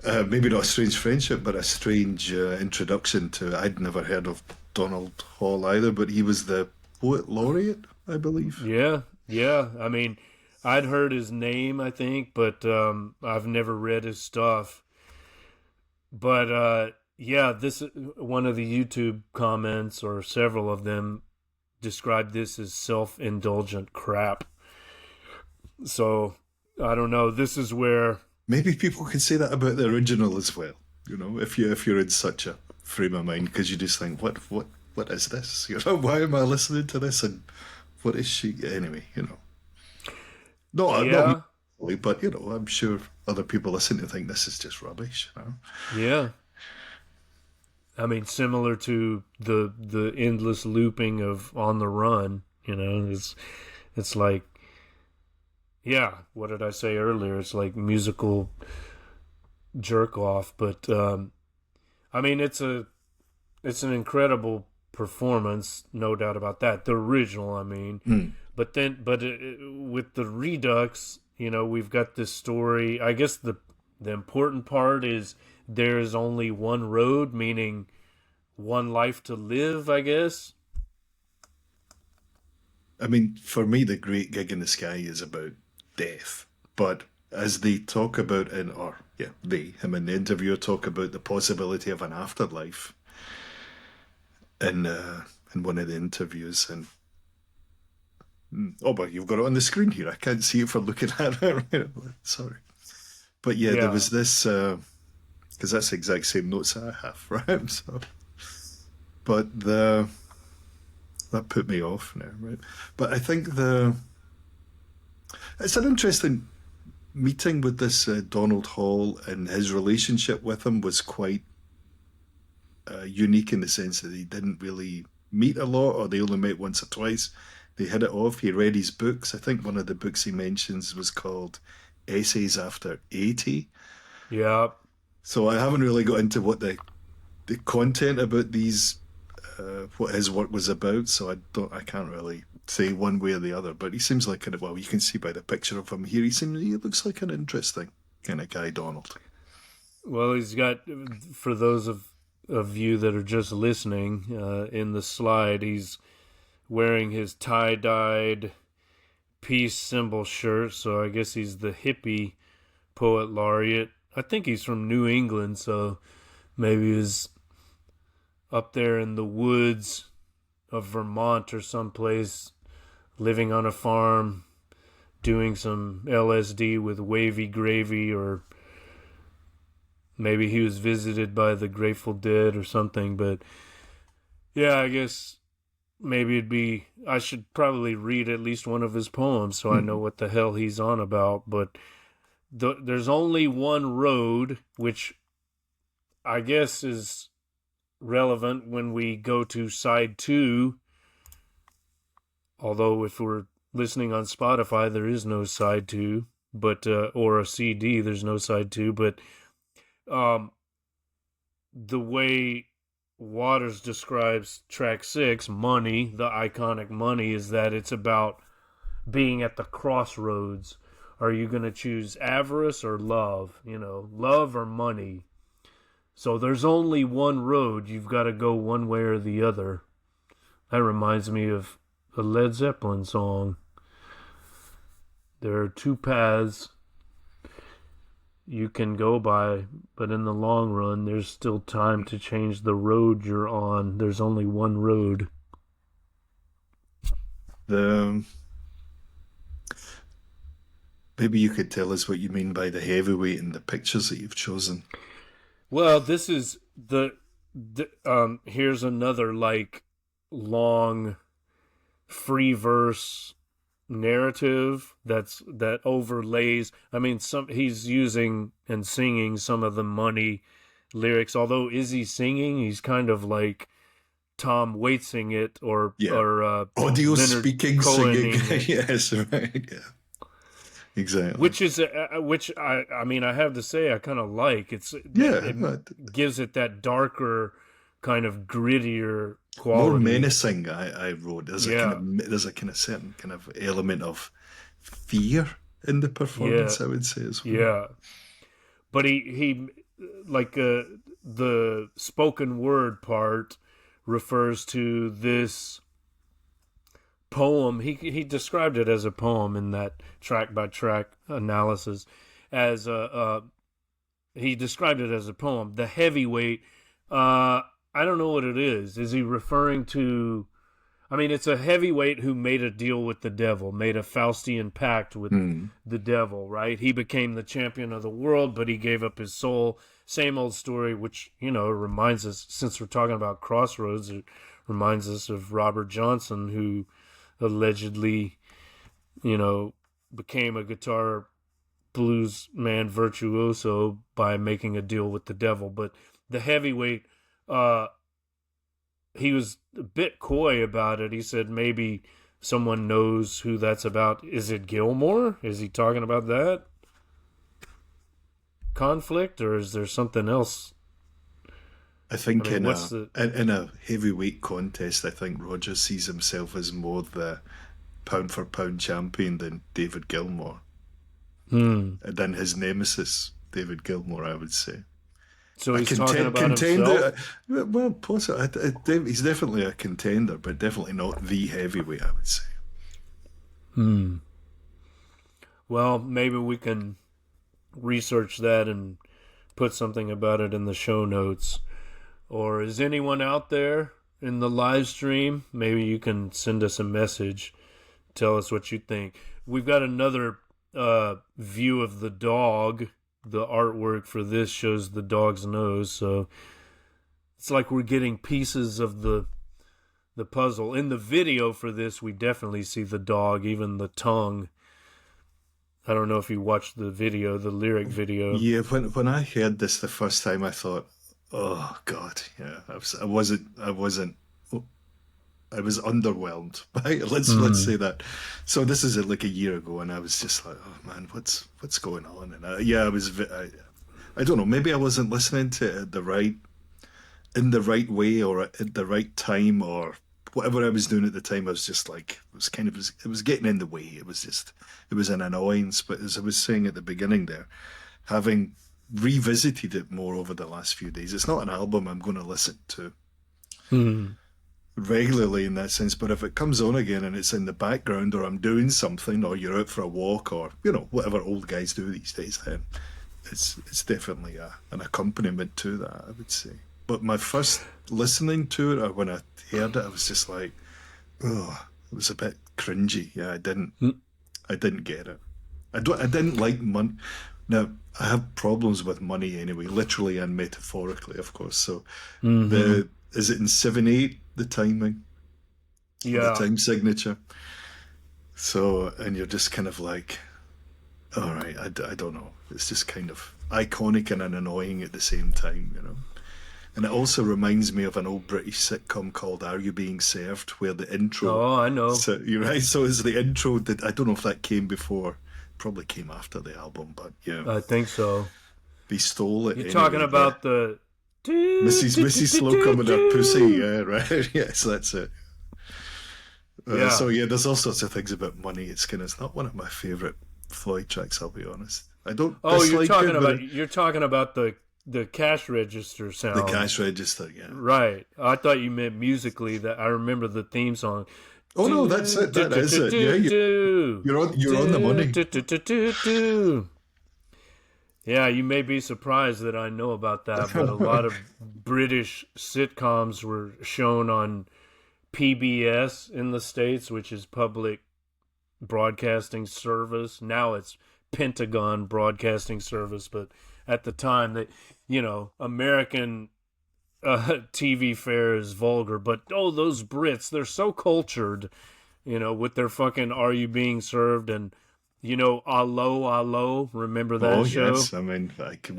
maybe not a strange friendship, but a strange introduction to. I'd never heard of Donald Hall either, but he was the poet laureate, I believe. Yeah, yeah. I mean, I'd heard his name, I think, but I've never read his stuff. But yeah, this one of the YouTube comments, or several of them, described this as self-indulgent crap. So I don't know. This is where, Maybe people can say that about the original as well. You know, if you're in such a frame of mind, because you just think, what is this? You know, why am I listening to this? And what is she? Anyway, you know, not me, yeah, but I'm sure other people listening to think this is just rubbish. You know? yeah. I mean, similar to the endless looping of On the Run. It's like, yeah. What did I say earlier? It's like musical jerk off, but I mean, it's an incredible performance, no doubt about that. The original, I mean, Mm. with the Redux, we've got this story. I guess the important part is there is only one road, meaning one life to live, I guess. I mean, for me, the Great Gig in the Sky is about death, but as they talk about him and the interviewer talk about the possibility of an afterlife in one of the interviews, and oh, but you've got it on the screen here. I can't see it for looking at it. Right. Sorry, but yeah, there Yeah, was this because that's the exact same notes I have, right? So, but that put me off now, right? But I think it's an interesting meeting with this Donald Hall, and his relationship with him was quite unique in the sense that they didn't really meet a lot, or they only met once or twice. They hit it off. He read his books. I think one of the books he mentions was called Essays After 80. yeah, So I haven't really got into what the content about these, what his work was about. So I can't really say one way or the other. But he seems like well, you can see by the picture of him here. He looks like an interesting kind of guy, Donald. well, he's got, for those of you that are just listening, in the slide, he's wearing his tie-dyed peace symbol shirt, so I guess he's the hippie poet laureate. I think he's from New England, so maybe his up there in the woods of Vermont or someplace, living on a farm, doing some LSD with wavy gravy, or maybe he was visited by the Grateful Dead or something. But yeah, I guess maybe I should probably read at least one of his poems so I know what the hell he's on about. But there's only one road, which I guess is relevant when we go to side 2. Although if we're listening on Spotify, there is no side 2, but or a CD, there's no side 2. But the way Waters describes track 6, Money, the iconic Money, is that it's about being at the crossroads. Are you going to choose avarice or love? Love or money? So there's only one road. You've got to go one way or the other. That reminds me of a Led Zeppelin song. There are 2 paths you can go by, but in the long run, there's still time to change the road you're on. There's only one road. Maybe you could tell us what you mean by the heavyweight in the pictures that you've chosen. Well, this is here's another long free verse narrative that overlays. I mean, he's using and singing some of the Money lyrics. Although is he singing? He's kind of like Tom Waitsing it, or audio Leonard speaking, Cohening singing. it. Yes, right. Yeah, exactly. Which I mean, I have to say I kind of like. It gives it that darker, kind of grittier quality. More menacing, I wrote. There's a kind of certain kind of element of fear in the performance, I would say as well. Yeah. But he like the spoken word part refers to this poem. He described it as a poem in that track by track analysis. As he described it as a poem. The heavyweight. I don't know what it is. Is he referring to? I mean, it's a heavyweight who made a deal with the devil, made a Faustian pact with the devil, right? He became the champion of the world, but he gave up his soul. Same old story, which, reminds us, since we're talking about crossroads, it reminds us of Robert Johnson, who allegedly, became a guitar blues man virtuoso by making a deal with the devil. But the heavyweight, he was a bit coy about it. He said maybe someone knows who that's about. Is it Gilmore? Is he talking about that conflict, or is there something else? I think in a heavyweight contest, I think Roger sees himself as more the pound for pound champion than David Gilmour. Than his nemesis, David Gilmour, I would say. So he's talking about himself? Well, possibly. He's definitely a contender, but definitely not the heavyweight, I would say. Well, maybe we can research that and put something about it in the show notes. Or is anyone out there in the live stream? Maybe you can send us a message. Tell us what you think. We've got another view of the dog. The artwork for this shows the dog's nose, so it's like we're getting pieces of the puzzle. In the video for this, we definitely see the dog, even the tongue. I don't know if you watched the video, the lyric video. Yeah, when I heard this the first time, I thought, oh God, yeah, I was underwhelmed. Let's say that. So this is like a year ago, and I was just like, oh man, what's going on? And I don't know. Maybe I wasn't listening to it in the right way, or at the right time, or whatever I was doing at the time. I was just like, it was getting in the way. It was an annoyance. But as I was saying at the beginning there, having revisited it more over the last few days, it's not an album I'm going to listen to regularly in that sense, but if it comes on again and it's in the background, or I'm doing something, or you're out for a walk, or whatever old guys do these days, then it's definitely an accompaniment to that, I would say. But my first listening to it, or when I heard it, I was just like, oh, it was a bit cringy. Yeah, I didn't get it. I didn't like money. Now, I have problems with money anyway, literally and metaphorically, of course. So Mm-hmm. is it in 7/8, the timing, the Yeah. time signature? So, and you're just kind of like, all right, I don't know. It's just kind of iconic and annoying at the same time, you know. And it also reminds me of an old British sitcom called Are You Being Served, where the intro. Oh, I know. So you're right. So is the intro that I don't know if that came before, probably came after the album, but yeah, I think so. they stole it You're talking anyway. The about the do, Mrs. do, do, Mrs. do, do, Slocum and her pussy. do. Yeah, right. Yes, that's it. So Yeah. yeah, there's all sorts of things about money. It's not one of my favorite Floyd tracks. I'll be honest. I don't Oh, dislike it, but you're talking about the cash register the sound. cash register. Yeah. Right. I thought you meant musically that I remember the theme song. Oh no, that's Do, it. do, That do, is do, it. Yeah, do, do. you're on the Do, money. do, do, do, do, do. Yeah, you may be surprised that I know about that, but a lot of British sitcoms were shown on PBS in the States, which is public broadcasting service. Now it's Pentagon Broadcasting Service, but at the time that, American TV fare is vulgar, but oh, those Brits, they're so cultured, with their fucking "Are You Being Served?" and "Allo, Allo." Remember Oh that show? yes, I mean, like And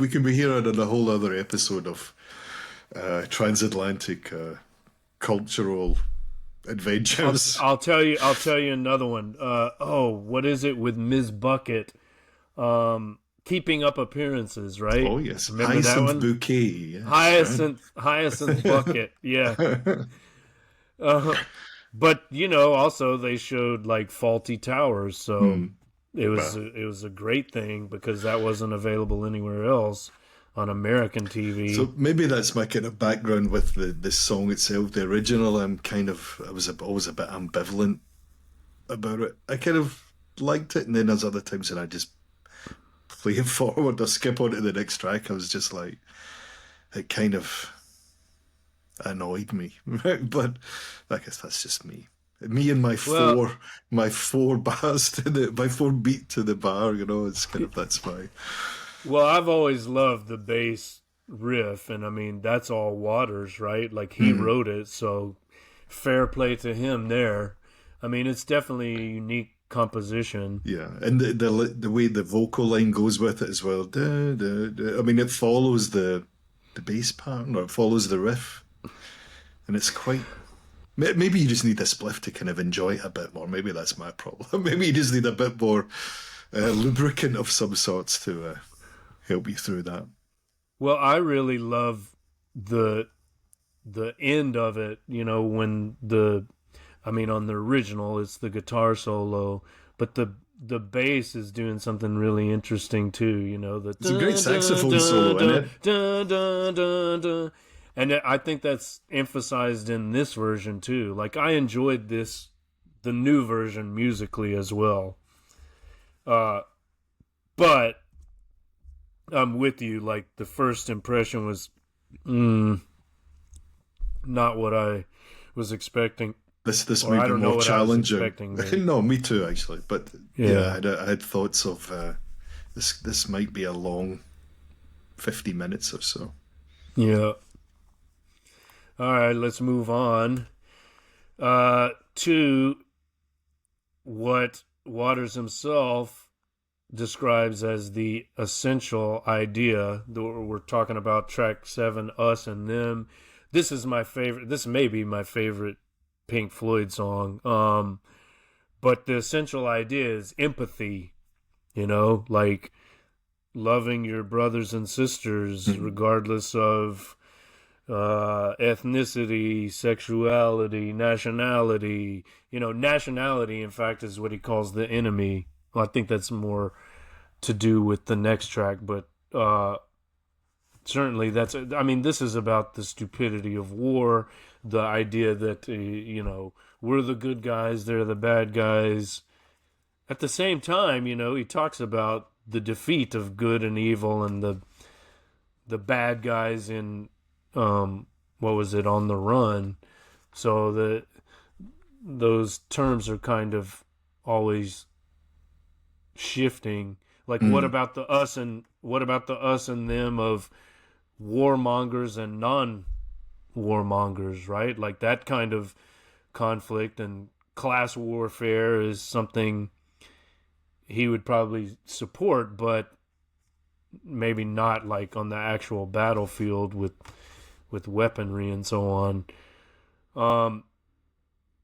we can be here on a whole other episode of transatlantic cultural adventures. I'll tell you another one. What is it with Ms. Bucket? Keeping Up Appearances, right? Oh yes, Remember that Hyacinth one? Bouquet. Yes, Hyacinth Bucket. Yeah. right. Uh, but also they showed like Faulty Towers, so Hmm. Well, it was a great thing because that wasn't available anywhere else on American TV. so maybe that's my kind of background with the song itself. The original, always a bit ambivalent about it. I kind of liked it, and then there's other times when I just play it forward or skip on to the next track. I was just like, it kind of annoyed me, right? But I guess that's just me. Me and Well, my four bars to my four beat to the bar. It's kind of that's my. well, I've always loved the bass riff, and I mean that's all Waters, right? Like he Mhm. wrote it, so fair play to him there. I mean, it's definitely a unique composition. Yeah, and the way the vocal line goes with it as well. Da, da, da. I mean, it follows the bass pattern, or it follows the riff, and it's quite. Maybe you just need a spliff to kind of enjoy it a bit more. Maybe that's my problem. Maybe you just need a bit more lubricant of some sorts to help you through that. Well, I really love the end of it, when I mean on the original it's the guitar solo, but the bass is doing something really interesting too, the It's a great dun, dun, saxophone dun, solo in dun, it. dun, dun, dun, dun. And I think that's emphasized in this version too. Like I enjoyed the new version musically as well. Uh but I'm with you, like the first impression was mm, not what I was expecting, This or may I be don't know more what I was challenging. expecting. Maybe. No, me too, actually. But yeah, Yeah, I had thoughts of this might be a long 50 minutes or so. yeah. All right, let's move on to what Waters himself describes as the essential idea. We're talking about track 7, Us and Them. This is my favorite. This may be my favorite Pink Floyd song. But the essential idea is empathy, like loving your brothers and sisters Mhm. regardless of ethnicity, sexuality, nationality. Nationality, in fact, is what he calls the enemy. Well, I think that's more to do with the next track, but certainly I mean, this is about the stupidity of war, the idea that, we're the good guys, they're the bad guys. At the same time, he talks about the defeat of good and evil and the bad guys in what was it, On the Run. So those terms are kind of always shifting. Like, what Mm. about the us and them of warmongers and non-warmongers, right? Like that kind of conflict and class warfare is something he would probably support, but maybe not like on the actual battlefield with weaponry and so on. Um,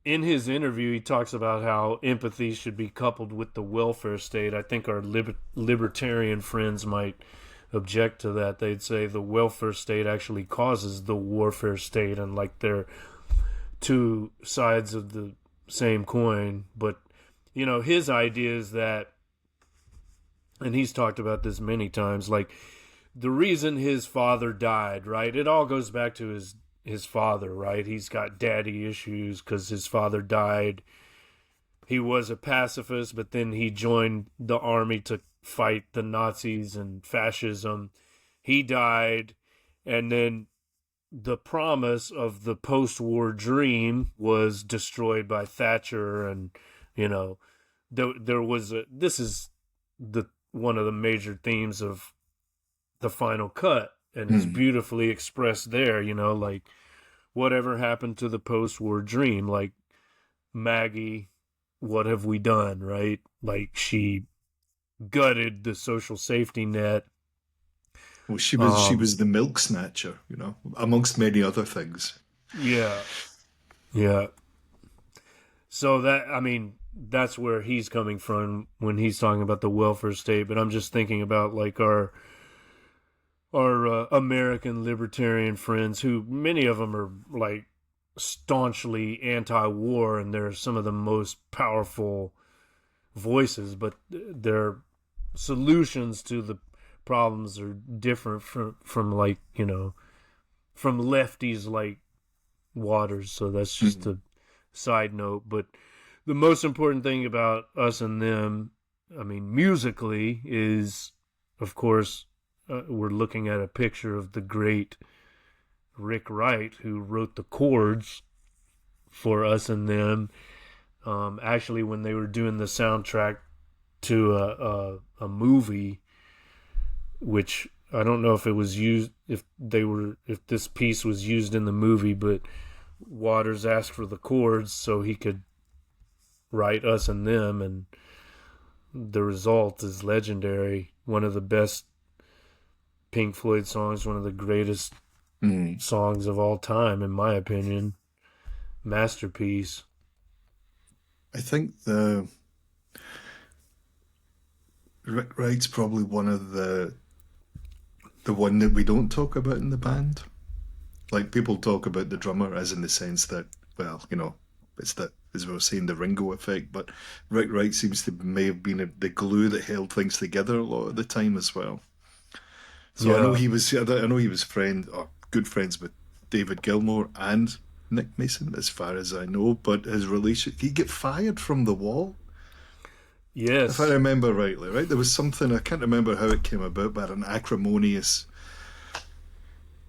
in his interview, he talks about how empathy should be coupled with the welfare state. I think our libertarian friends might object to that. They'd say the welfare state actually causes the warfare state, and like they're two sides of the same coin. But, his idea is that, and he's talked about this many times, like the reason his father died, right? It all goes back to his father, right? He's got daddy issues because his father died. He was a pacifist, but then he joined the army to fight the Nazis and fascism. He died, and then the promise of the post-war dream was destroyed by Thatcher, and there was this is the one of the major themes of the final cut, and is Mm. beautifully expressed there. Like whatever happened to the post-war dream, like Maggie, what have we done, right? Like she gutted the social safety net. Well, she was the milk snatcher, amongst many other things. Yeah, yeah. So that's where he's coming from when he's talking about the welfare state. But I'm just thinking about like our American libertarian friends, who many of them are like staunchly anti-war, and they're some of the most powerful voices, but their solutions to the problems are different from like from lefties like Waters. So that's just Mm. a side note. But the most important thing about us and them, musically, is of course we're looking at a picture of the great Rick Wright, who wrote the chords for us and them. Actually, when they were doing the soundtrack to a movie, which I don't know if it was used, if this piece was used in the movie, but Waters asked for the chords so he could write us and them, and the result is legendary. One of the best Pink Floyd songs, one of the greatest Mm. songs of all time, in my opinion. Masterpiece. I think the Rick Wright's probably one of the one that we don't talk about in the band. Like people talk about the drummer as in the sense that, well, it's that, as we were saying, the Ringo effect. But Rick Wright seems to may have been the glue that held things together a lot of the time as well. So I know Yeah. he was. I know he was good friends with David Gilmour and Nick Mason, as far as I know. But his relation, he get fired from the Wall, if I Yes. remember rightly. Right, there was something, I can't remember how it came about, but an acrimonious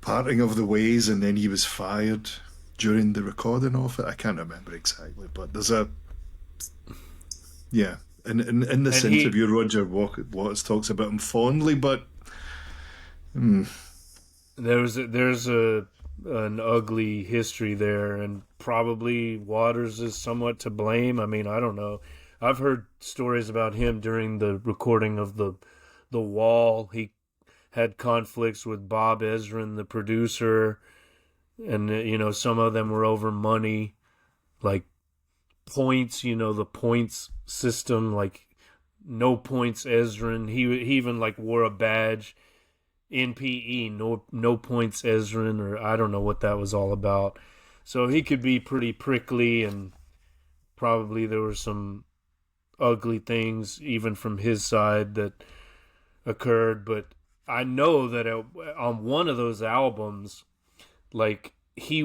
parting of the ways, and then he was fired during the recording of it. I can't remember exactly, but there's a yeah. In this And he interview, Roger Waters talks about him fondly, but there's an ugly history there, and probably Waters is somewhat to blame. I don't know. I've heard stories about him during the recording of the Wall. He had conflicts with Bob Ezrin, the producer, and some of them were over money, like points. The points system, like no points Ezrin. He even like wore a badge, NPE, no points Ezrin, or I don't know what that was all about. So he could be pretty prickly, and probably there were some ugly things even from his side that occurred. But I know that on one of those albums, like he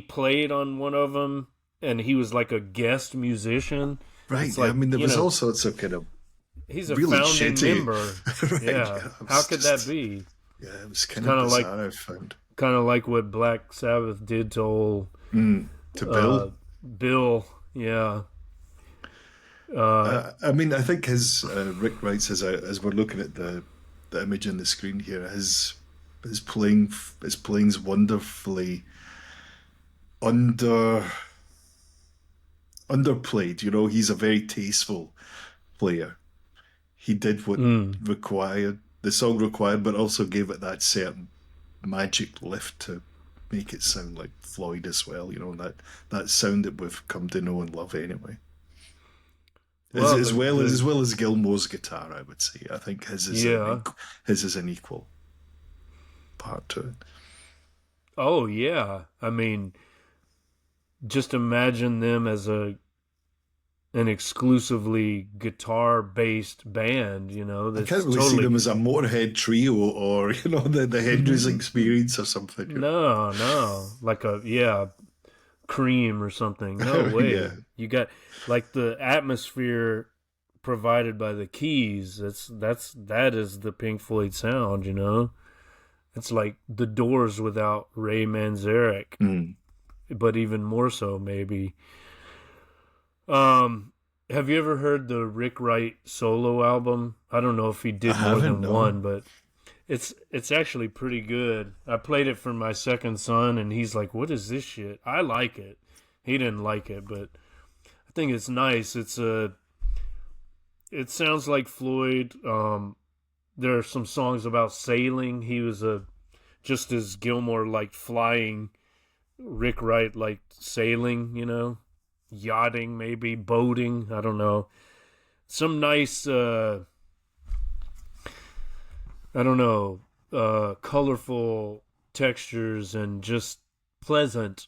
played on one of them, and he was like a guest musician. right. It's I like, mean, there was all sorts of kind of he's a really founding shitty. member. Right. Yeah. Yeah, it How was could that just be? yeah, it was It's kind of kind of like bizarre. I found. kind of like what Black Sabbath did to old To uh, Bill. Bill. Yeah. Uh, I mean, I think his Rick writes as we're looking at the image on the screen here, his playing's wonderfully under underplayed. You know, he's a very tasteful player. He did what mm. required the song required, but also gave it that certain magic lift to make it sound like Floyd as well. You know, that sound that we've come to know and love anyway. As, Well, as the well as the well as Gilmore's guitar, I would say. I think yeah. his is an equal part to it. Oh yeah. I mean, just imagine them as an exclusively guitar based band. You know, I can't that's really see totally them as a Motorhead trio or the Hendrix Experience or something. no, no, like a yeah, Cream or something. No Yeah. way. You got like the atmosphere provided by the keys. That is the Pink Floyd sound, you know? It's like the Doors without Ray Manzarek, Mm. but even more so maybe. Um have you ever heard the Rick Wright solo album? I don't know if he I did more haven't, than no. one, but it's actually pretty good. I played it for my second son and he's like, "What is this shit?" I like it. He didn't like it, but I think it's nice. It sounds like Floyd. There are some songs about sailing. He was a just as Gilmore liked flying. Rick Wright liked sailing. You know, yachting, maybe boating. I don't know. Some nice. I don't know. Colorful textures and just pleasant.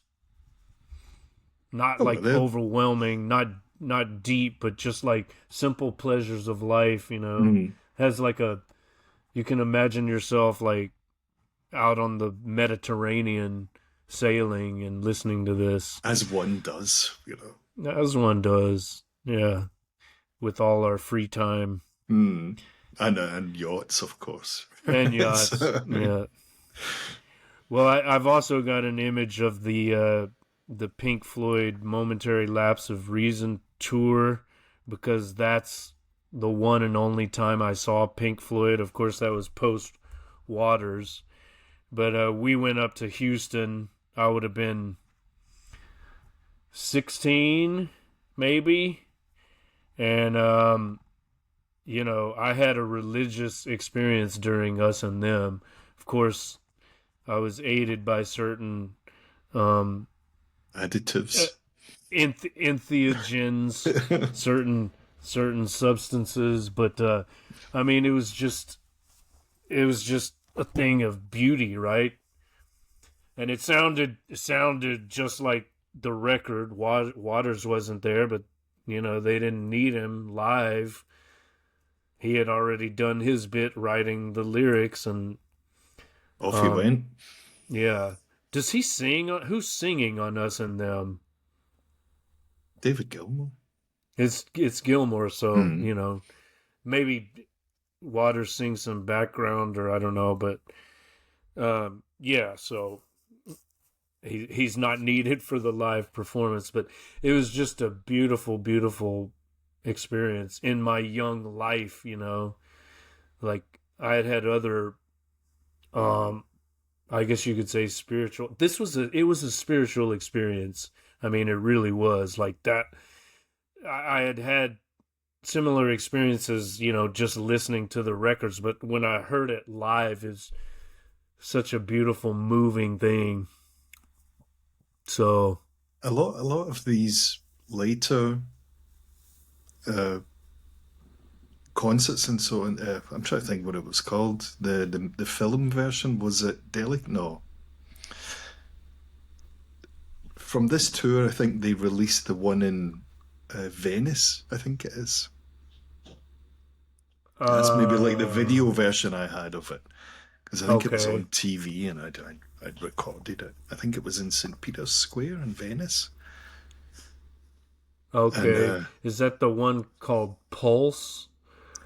Not Oh, well, like overwhelming. Not deep, but just like simple pleasures of life. You know, mm, has like a you can imagine yourself like out on the Mediterranean sailing and listening to this as one does. as one does. Yeah, with all our free time Mm. And yachts, of course. and yachts. So, Yeah. Well, I've also got an image of the Pink Floyd Momentary Lapse of Reason tour because that's the one and only time I saw Pink Floyd. Of course, that was post Waters, but we went up to Houston. I would have been 16, maybe, and you know, I had a religious experience during us and them. Of course, I was aided by certain um, uh, additives. entheogens, certain substances, but I mean, it was just a thing of beauty, right? And it sounded just like the record. Waters wasn't there, but you know they didn't need him live. He had already done his bit writing the lyrics, and Off he um, went. yeah. Does he sing? Who's singing on Us and Them? David Gilmour. It's Gilmore, so Mm. you know maybe Waters sings some background or I don't know, but yeah. So he's not needed for the live performance, but it was just a beautiful, beautiful experience in my young life. You know, like I had other, um, I guess you could say spiritual. It was a spiritual experience. I mean, it really was like that. I had had similar experiences, you know, just listening to the records, but when I heard it live, is such a beautiful, moving thing. So, A lot of these later uh, concerts and so on. I'm trying to think what it was called. The film version, was it Delhi? No. From this tour, I think they released the one in Venice. I think it is. That's maybe like the uh, video version I had of it, because I think it was okay, on TV and I'd recorded it. I think it was in St. Peter's Square in Venice. And okay. Is that the one called Pulse?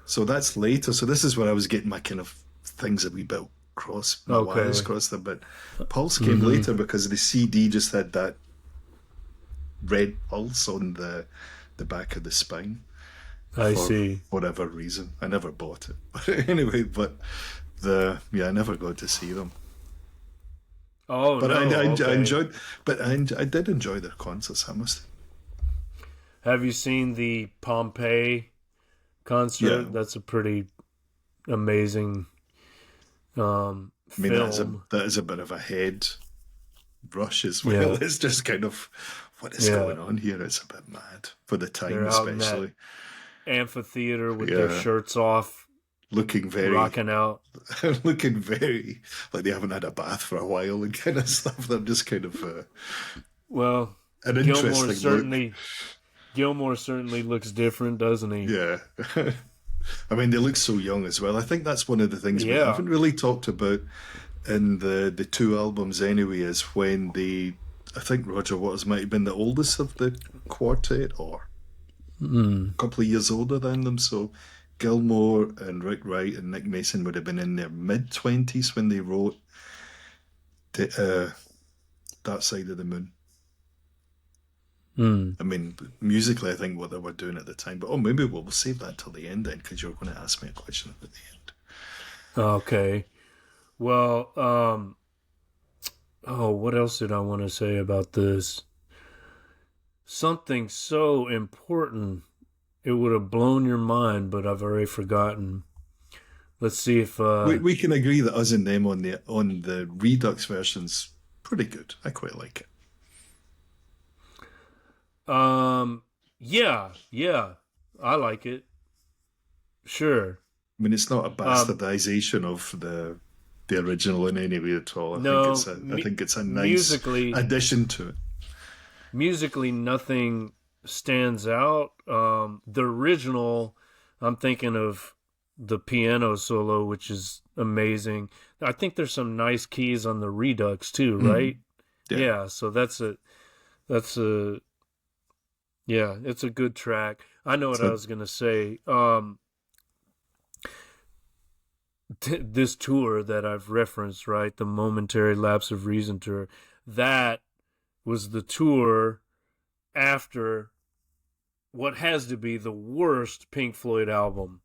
so that's later. So this is where I was getting my kind of things a wee bit. cross my wires Okay. crossed them. But Pulse came Mm-hmm. later because the CD just had that red pulse on the back of the spine I for see. whatever reason. I never bought it. But anyway, but the yeah, I never got to see them. Oh But no. I Okay. enjoyed, but I did enjoy their concerts. I must. Have you seen the Pompeii Yeah, concert? That's a pretty amazing I mean film. that is a bit of a head rush as well. Yeah. It's just kind of what is Yeah. going on here. It's a bit mad for the time, They're out in that especially. amphitheater with their Yeah, shirts off, looking very, rocking out. looking very like they haven't had a bath for a while and kind of stuff. They're just kind of Well, an Gilmore interesting look. certainly Gilmore certainly looks different, doesn't he? Yeah. I mean, they look so young as well. I think that's one of the things we Yeah. haven't really talked about in the two albums anyway, is when I think Roger Waters might have been the oldest of the quartet or Mm. a couple of years older than them. So Gilmore and Rick Wright and Nick Mason would have been in their mid-20s when they wrote That Side of the Moon. Mm. I mean, musically, I think what they were doing at the time, but maybe we'll save that till the end then, because you're going to ask me a question at the end. Okay. Well, oh, what else did I want to say about this? Something so important. It would have blown your mind, but I've already forgotten. Let's see if We can agree that us and them on the Redux version's pretty good. I quite like it. yeah, yeah. I like it. Sure. I mean, it's not a Um bastardization of the original in any way at all. no, I think it's a nice musically addition to it. musically nothing stands out. The original, I'm thinking of the piano solo, which is amazing. I think there's some nice keys on the Redux too, Mm, right? yeah. Yeah, so that's a yeah, it's a good track. I know what I So was gonna say. This tour that I've referenced, right, the Momentary Lapse of Reason tour, that was the tour after what has to be the worst Pink Floyd album.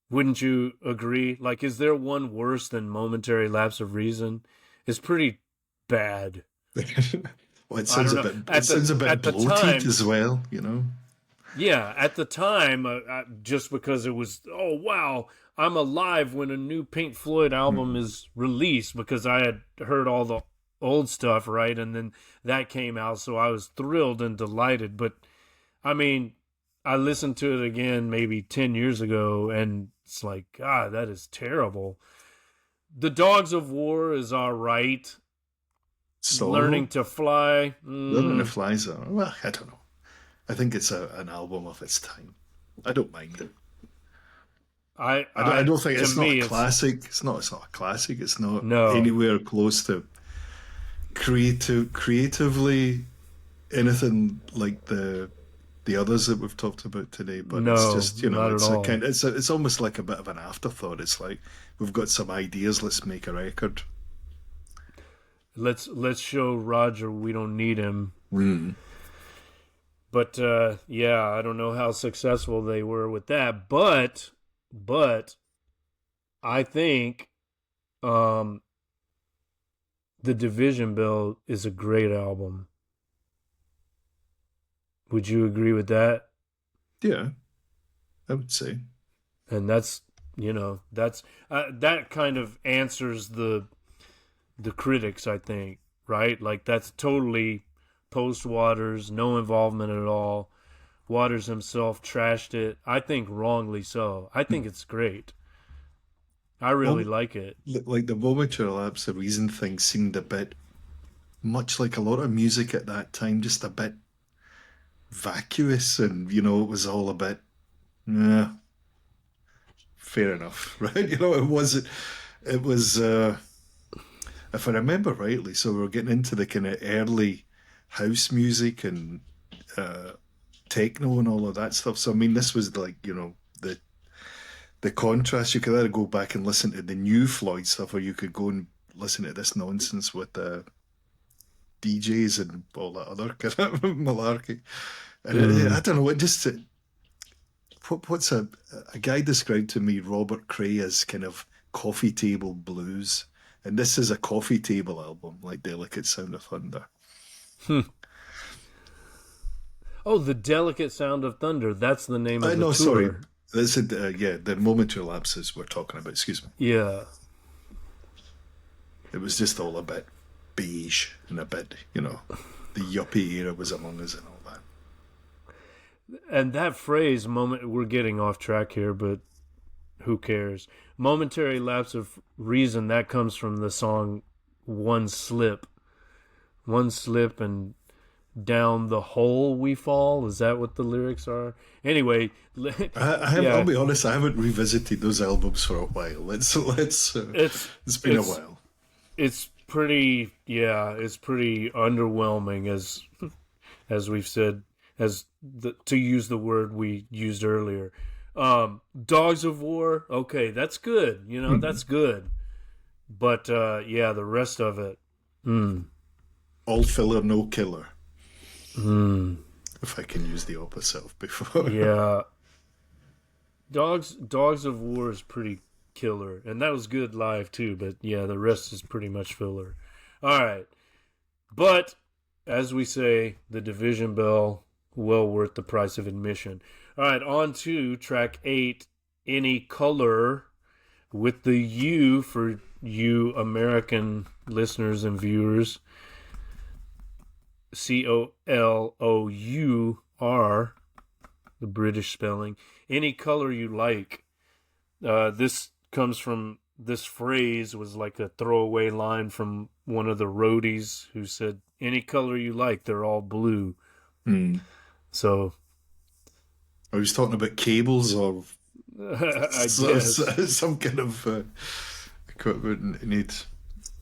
Wouldn't you agree? Like, is there one worse than Momentary Lapse of Reason? It's pretty bad. well, I don't know. it sounds a bit At the bloated time, as well, you know. yeah, at the time, just because it was, oh wow, I'm alive when a new Pink Floyd album Mm. is released, because I had heard all the old stuff, right, and then that came out, so I was thrilled and delighted. But I mean, I listened to it again maybe 10 years ago, and it's like, God, that is terrible. The Dogs of War is all right. Learning Solo, to Fly, Learning to Fly's well, I don't know. I think it's an album of its time. I don't mind it. I don't think to it's not a me, it's classic. It's not a classic. It's not no, anywhere close to creatively anything like the others that we've talked about today. But it's no, just not at it's a all. kind. It's almost like a bit of an afterthought. It's like we've got some ideas. Let's make a record. Let's show Roger we don't need him. Mm. But yeah, I don't know how successful they were with that. But I think um, the Division Bell is a great album. Would you agree with that? Yeah, I would say. And that's that's that kind of answers the critics, I think, right? Like that's totally post Waters, no involvement at all. Waters himself trashed it. I think wrongly so. I think Hmm. it's great. I really Well, like it. like the momentary lapse of reason thing seemed a bit much like a lot of music at that time, just a bit vacuous, and it was all a bit, yeah, fair enough, right? It was, if I remember rightly, so we were getting into the kind of early house music and uh, techno and all of that stuff. So I mean, this was like, the the contrast. You could either go back and listen to the new Floyd stuff, or you could go and listen to this nonsense with DJs and all that other kind of malarkey. And I don't know, what's a guy described to me Robert Cray as kind of coffee table blues, and this is a coffee table album, like Delicate Sound of Thunder. Oh, The Delicate Sound of Thunder. That's the name of the no, tour. sorry. This is, the momentary lapses we're talking about. Excuse me. Yeah. It was just all a bit beige and a bit, the yuppie era was among us and all that. And that phrase, we're getting off track here, but who cares? Momentary lapse of reason, that comes from the song One Slip. One slip and down the hole we fall. Is that what the lyrics are? Anyway, I'll be honest, I haven't revisited those albums for a while. It's been a while. It's pretty underwhelming, as we've said, to use the word we used earlier. Dogs of War, okay, that's good. That's good. But the rest of it, all filler, no killer. If I can use the opposite of before. Yeah. Dogs of War is pretty killer, and that was good live too, but the rest is pretty much filler. All right. But as we say, the Division Bell, well worth the price of admission. All right, on to track 8, Any Color, with the U for you American listeners and viewers. COLOUR, the British spelling. Any color you like. This comes from, this phrase was like a throwaway line from one of the roadies who said, any color you like, they're all blue. So. Are you talking about cables or I guess. some kind of equipment needs?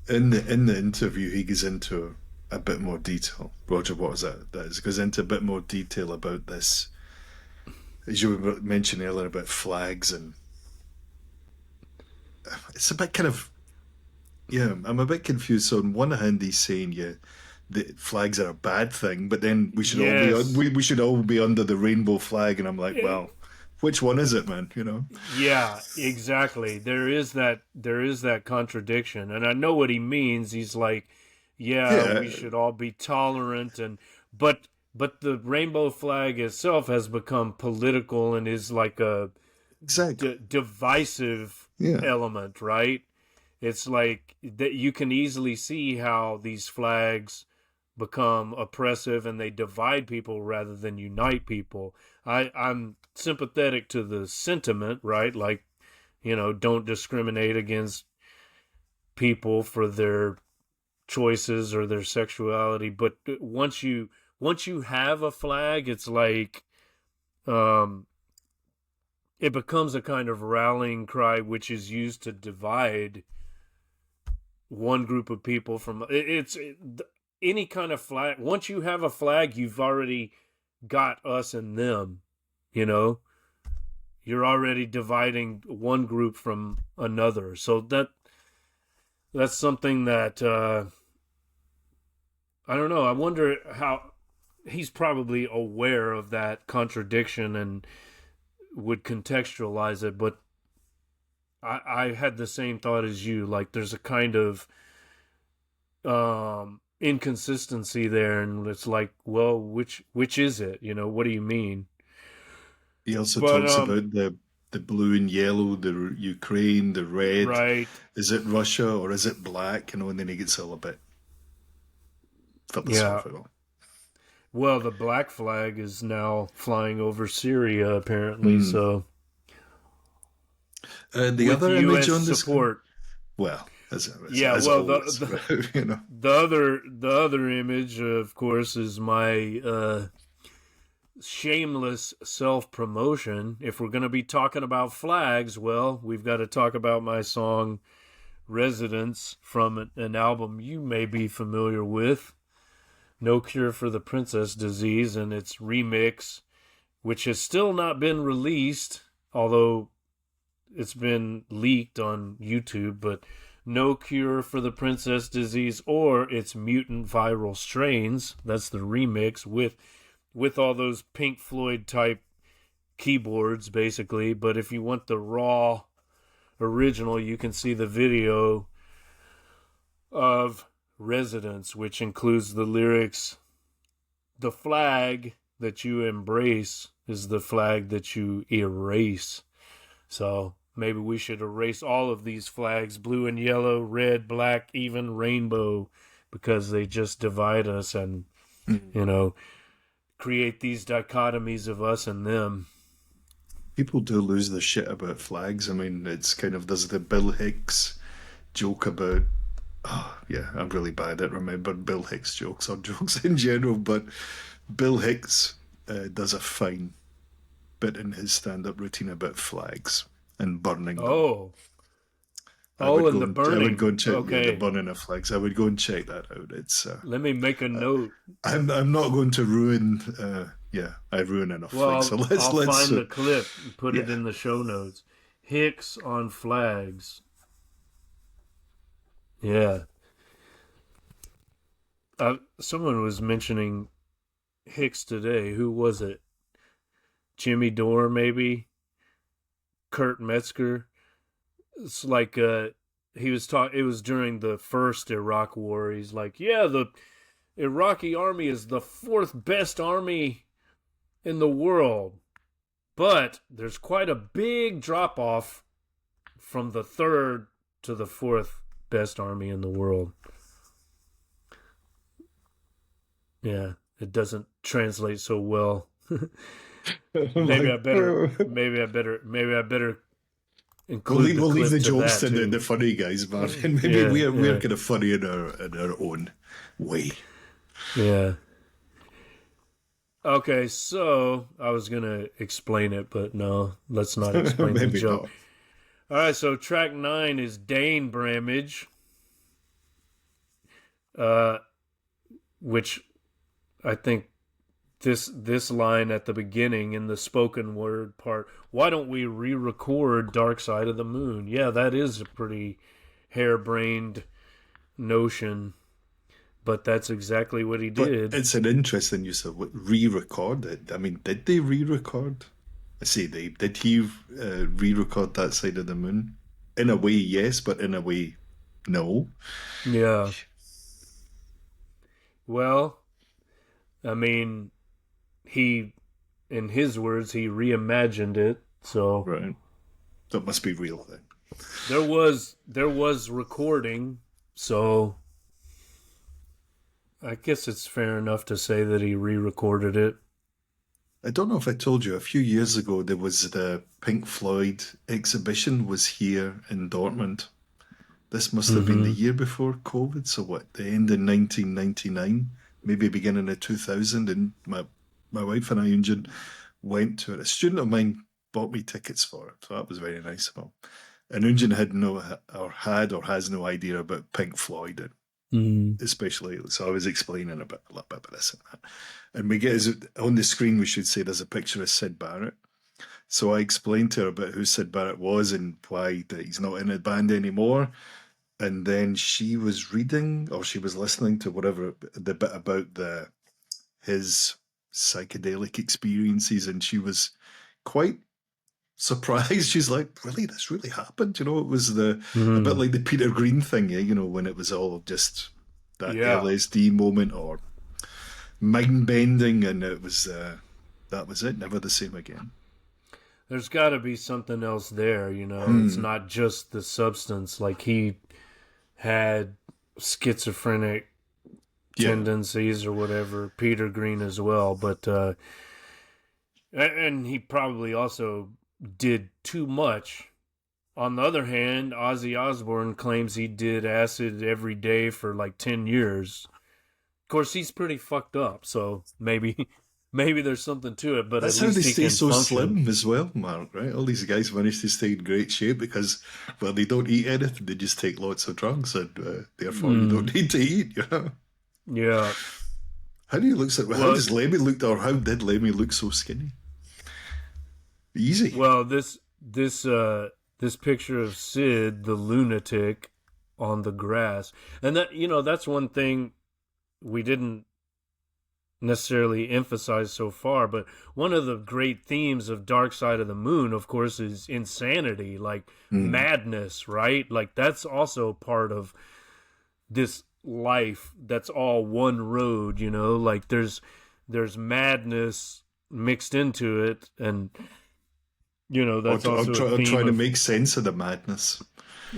In the interview, he goes into a bit more detail. Roger Waters goes into a bit more detail about this, as you were mentioning earlier, about flags, and it's a bit kind of, I'm a bit confused. So on one hand, he's saying, the flags are a bad thing, but then we should we should all be under the rainbow flag, and I'm like, well, which one is it, man? Yeah, exactly. There is that contradiction, and I know what he means. He's like, we should all be tolerant, but the rainbow flag itself has become political and is like a divisive element, right? It's like that you can easily see how these flags become oppressive and they divide people rather than unite people. I'm sympathetic to the sentiment, right? Like, don't discriminate against people for their choices or their sexuality. But once you have a flag, it's like it becomes a kind of rallying cry, which is used to divide one group of people from any kind of flag. Once you have a flag, you've already got us and them. You're already dividing one group from another. So that's something that I don't know. I wonder how he's probably aware of that contradiction and would contextualize it. But I had the same thought as you. Like, there's a kind of inconsistency there, and it's like, well, which is it? What do you mean? He also talks about the blue and yellow, the Ukraine, the red. Right. Is it Russia or is it black? And then he gets all a bit philosophical. Well, the black flag is now flying over Syria, apparently. So the other image on this support. Well, the other image, of course, is my shameless self-promotion. If we're going to be talking about flags, well, we've got to talk about my song Residence from an album you may be familiar with, No Cure for the Princess Disease, and its remix, which has still not been released, although it's been leaked on YouTube, but no cure for the princess disease or its mutant viral strains. That's the remix with all those Pink Floyd type keyboards, basically. But if you want the raw original, you can see the video of Residence, which includes the lyrics, "The flag that you embrace is the flag that you erase." So maybe we should erase all of these flags, blue and yellow, red, black, even rainbow, because they just divide us and, create these dichotomies of us and them. People do lose their shit about flags. I mean, it's kind of, there's the Bill Hicks joke about, oh, yeah, I'm really bad at remembering Bill Hicks jokes or jokes in general, but Bill Hicks does a fine bit in his stand-up routine about flags and burning them. Oh, I would and the burning. I would go and check Okay. the burning of flags. I would go and check that out. It's. Let me make a note. I'm not going to ruin. I ruin enough flags. So let's find the clip and put it in the show notes. Hicks on flags. Yeah. Someone was mentioning Hicks today. Who was it? Jimmy Dore, maybe? Kurt Metzger? It's like he was talking. It was during the first Iraq War. He's like, yeah, the Iraqi army is the fourth best army in the world, but there's quite a big drop off from the third to the fourth best army in the world. Yeah, it doesn't translate so well. Maybe I better include we'll leave the jokes to the funny guys, man. And maybe we're kind of funny in our own way. Yeah. Okay, so I was gonna explain it, but no, let's not explain the joke. Not. All right, so track 9 is Dane Bramage, which I think this line at the beginning in the spoken word part, why don't we re-record Dark Side of the Moon? Yeah, that is a pretty harebrained notion, but that's exactly what he did. But it's an interesting use of re-record it. I mean, did they re-record? I say they. Did he re-record That Side of the Moon? In a way, yes, but in a way, no. Yeah. Well, I mean, he, in his words, he reimagined it. So right, that must be real then. There was recording, so I guess it's fair enough to say that he re-recorded it. I don't know if I told you, a few years ago there was the Pink Floyd exhibition was here in Dortmund. This must have been the year before COVID, so what, the end of 1999, maybe beginning of 2000, and my wife and I, Unjin, went to it. A student of mine bought me tickets for it, so that was very nice of him. And Unjin had or has no idea about Pink Floyd, especially, so I was explaining a little bit about this and that. And we get on the screen, we should say there's a picture of Syd Barrett. So I explained to her about who Syd Barrett was and why that he's not in a band anymore. And then she was reading, or she was listening to whatever, the bit about his psychedelic experiences, and she was quite surprised. She's like, really, this really happened? You know, it was a bit like the Peter Green thing, you know, when it was all just that LSD moment or mind bending, and it was that was it, never the same again. There's got to be something else there, you know. It's not just the substance. Like, he had schizophrenic tendencies or whatever. Peter Green as well, but and he probably also did too much. On the other hand, Ozzy Osbourne claims he did acid every day for like 10 years. Of course, he's pretty fucked up, so maybe there's something to it, but that's at least how they stay so function. slim as well, Mark, right? All these guys manage to stay in great shape because, well, they don't eat anything, they just take lots of drugs, and therefore you don't need to eat, you know? Yeah. How does Lemmy look, or how did Lemmy look so skinny? Easy. Well, this this picture of Sid the lunatic on the grass. And that, that's one thing we didn't necessarily emphasize so far, but one of the great themes of Dark Side of the Moon, of course, is insanity, like madness, right? Like that's also part of this life that's all one road, like there's madness mixed into it, and that's also a theme trying to make sense of the madness,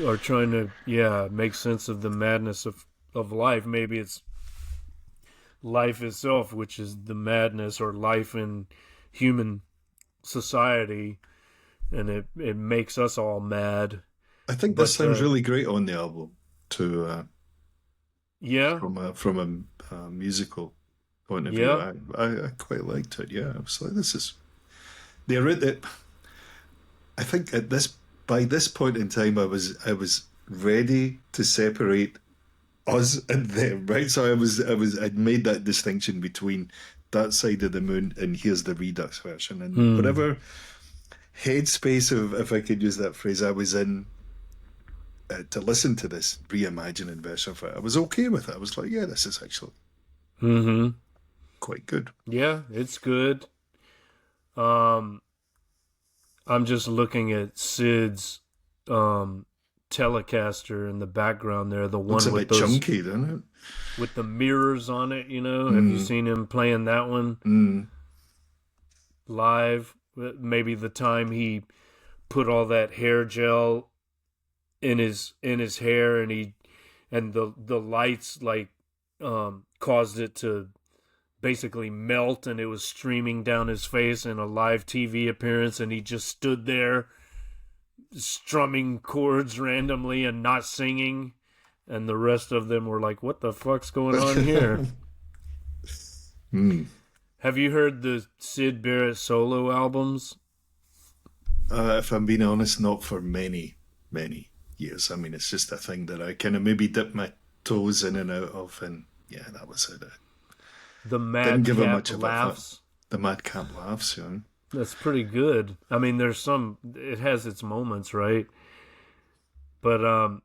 or trying to make sense of the madness of life. Maybe it's life itself, which is the madness, or life in human society, and it makes us all mad. I think this sounds really great on the album to from a musical point of view. I quite liked it. Yeah, I was like, this is I think by this point in time, I was ready to separate us and them, right? So I'd made that distinction between That Side of the Moon and here's the Redux version, and whatever headspace of, if I could use that phrase, I was in to listen to this reimagining version of it, I was okay with it. I was like, yeah, this is actually quite good. Yeah, it's good. I'm just looking at Sid's Telecaster in the background there, the one Looks with a bit those chunky, doesn't it? with the mirrors on it, Have you seen him playing that one live? Maybe the time he put all that hair gel in his hair, and the lights like caused it to basically melt, and it was streaming down his face in a live TV appearance, and he just stood there strumming chords randomly and not singing, and the rest of them were like, what the fuck's going on here? Have you heard the Syd Barrett solo albums? If I'm being honest, not for many years. I mean, it's just a thing that I kind of maybe dip my toes in and out of, and yeah, that was it. The Madcap Laughs. The Madcap Laughs, yeah. That's pretty good. I mean, it has its moments, right? But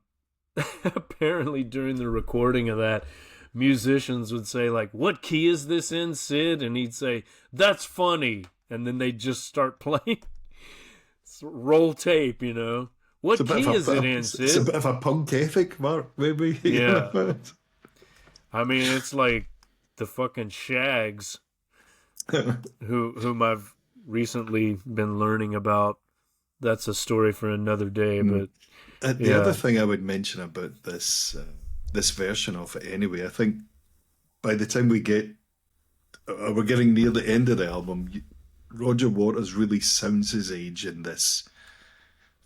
apparently during the recording of that, musicians would say, like, what key is this in, Sid? And he'd say, that's funny. And then they'd just start playing. Roll tape, What key is it in, Sid? It's a bit of a punk ethic, Mark, maybe. Yeah. I mean, it's like the fucking Shags, whom I've recently been learning about. That's a story for another day, but the other thing I would mention about this version of it anyway, I think by the time we're getting near the end of the album, Roger Waters really sounds his age in this,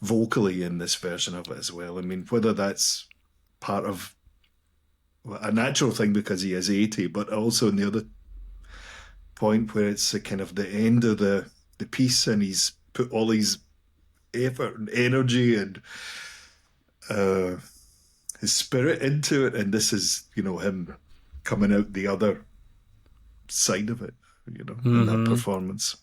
vocally in this version of it as well. I mean, whether that's part of a natural thing because he is 80, but also in the other point where it's a kind of the end of the piece, and he's put all his effort and energy and his spirit into it, and this is him coming out the other side of it, in that performance.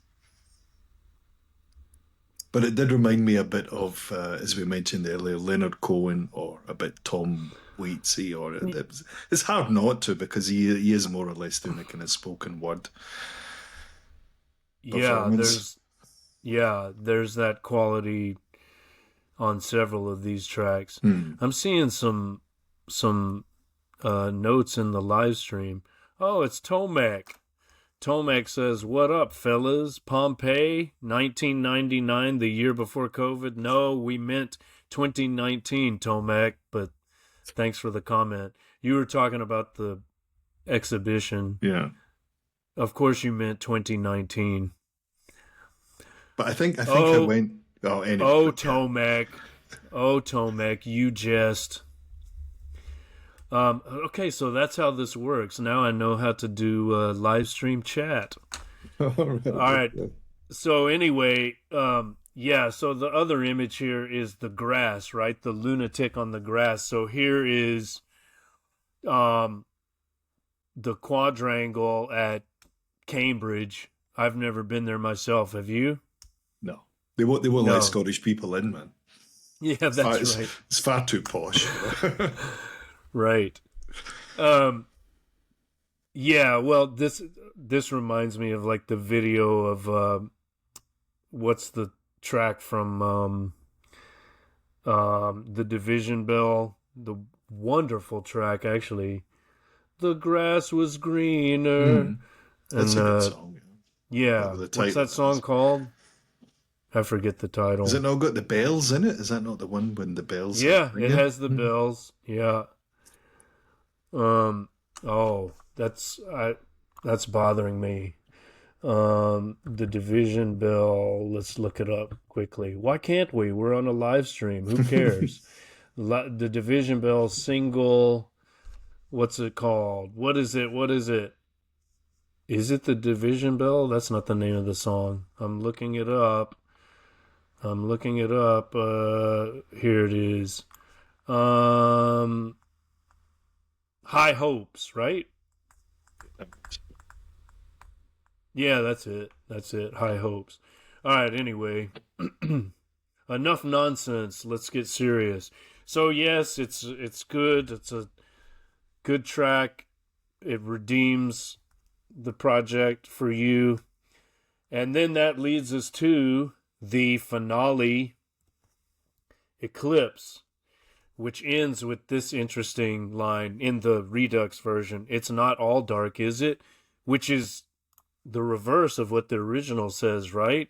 But it did remind me a bit of, as we mentioned earlier, Leonard Cohen, or a bit Tom Waitsy, or it's hard not to, because he is more or less doing a kind of spoken word performance. There's that quality on several of these tracks. I'm seeing some notes in the live stream. Oh, it's Tomac. Tomac says, what up, fellas? Pompeii, 1999, the year before COVID. No, we meant 2019, Tomac, but thanks for the comment. You were talking about the exhibition. Yeah. Of course you meant 2019. But I think I went... Oh, anyway. Tomac. Oh, Tomac, you jest... okay, so that's how this works. Now I know how to do live stream chat. All right. So anyway, so the other image here is the grass, right? The lunatic on the grass. So here is the quadrangle at Cambridge. I've never been there myself. Have you? No. They won't let Scottish people in, man. Yeah, that's right. It's far too posh. Right. Um, yeah, well, this reminds me of like the video of what's the track from the Division Bell, the wonderful track actually. The grass was greener, Mm, that's and a good song. Yeah. yeah, With the what's title that of it song is. called? I forget the Has it title. not got the bells in it? Is that not the one when the bells are Yeah, it ringing? has the bells. Yeah. Um. Oh, that's bothering me. The Division Bell. Let's look it up quickly. Why can't we? We're on a live stream. Who cares? The Division Bell single. What's it called? What is it? What is it? Is it the Division Bell? That's not the name of the song. I'm looking it up. I'm looking it up. Here it is. Um, High Hopes, right? Yeah, that's it. That's it. High Hopes. All right. Anyway, enough nonsense. Let's get serious. So yes, it's good. It's a good track. It redeems the project for you. And then that leads us to the finale, Eclipse, which ends with this interesting line in the Redux version. It's not all dark, is it? Which is the reverse of what the original says, right?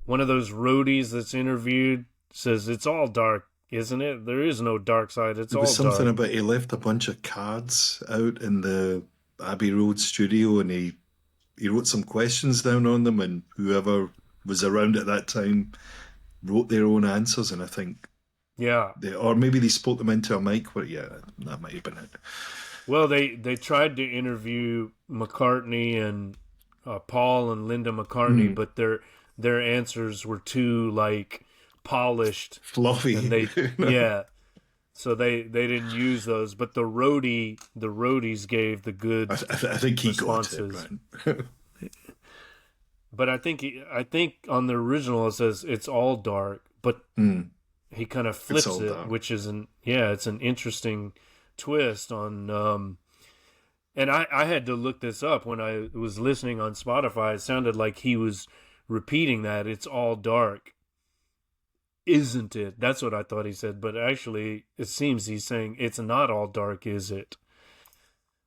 One of those roadies that's interviewed says it's all dark, isn't it? There is no dark side. It's There was all something dark. about he left a bunch of cards out in the Abbey Road studio, and he wrote some questions down on them, and whoever was around at that time wrote their own answers, and I think Yeah. or maybe they spoke them into a mic. Where yeah, that might have been it. Well, they tried to interview McCartney and Paul and Linda McCartney, Mm, but their answers were too like polished, and fluffy. they yeah, so they didn't use those. But the roadies gave the good I think he got it responses. right. But I think on the original it says it's all dark, but Mm, he kind of it's flips all it, dark. which is it's an interesting twist on. And I had to look this up when I was listening on Spotify. It sounded like he was repeating that it's all dark, isn't it? That's what I thought he said, but actually, it seems he's saying it's not all dark, is it?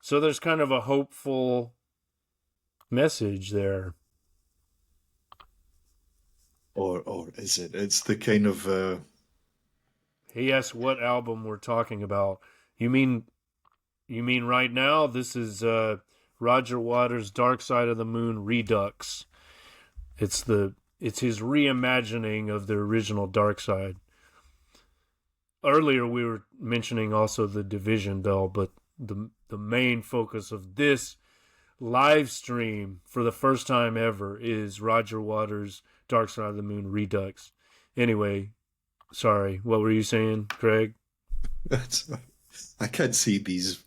So there's kind of a hopeful message there. Or is it? It's the kind of He asked what album we're talking about. You mean you mean right now? This is Roger Waters' Dark Side of the Moon Redux. It's his reimagining of the original Dark Side. Earlier we were mentioning also the Division Bell, but the main focus of this live stream for the first time ever is Roger Waters' Dark Side of the Moon Redux. Anyway, sorry, what were you saying, Craig? that's, I can't see these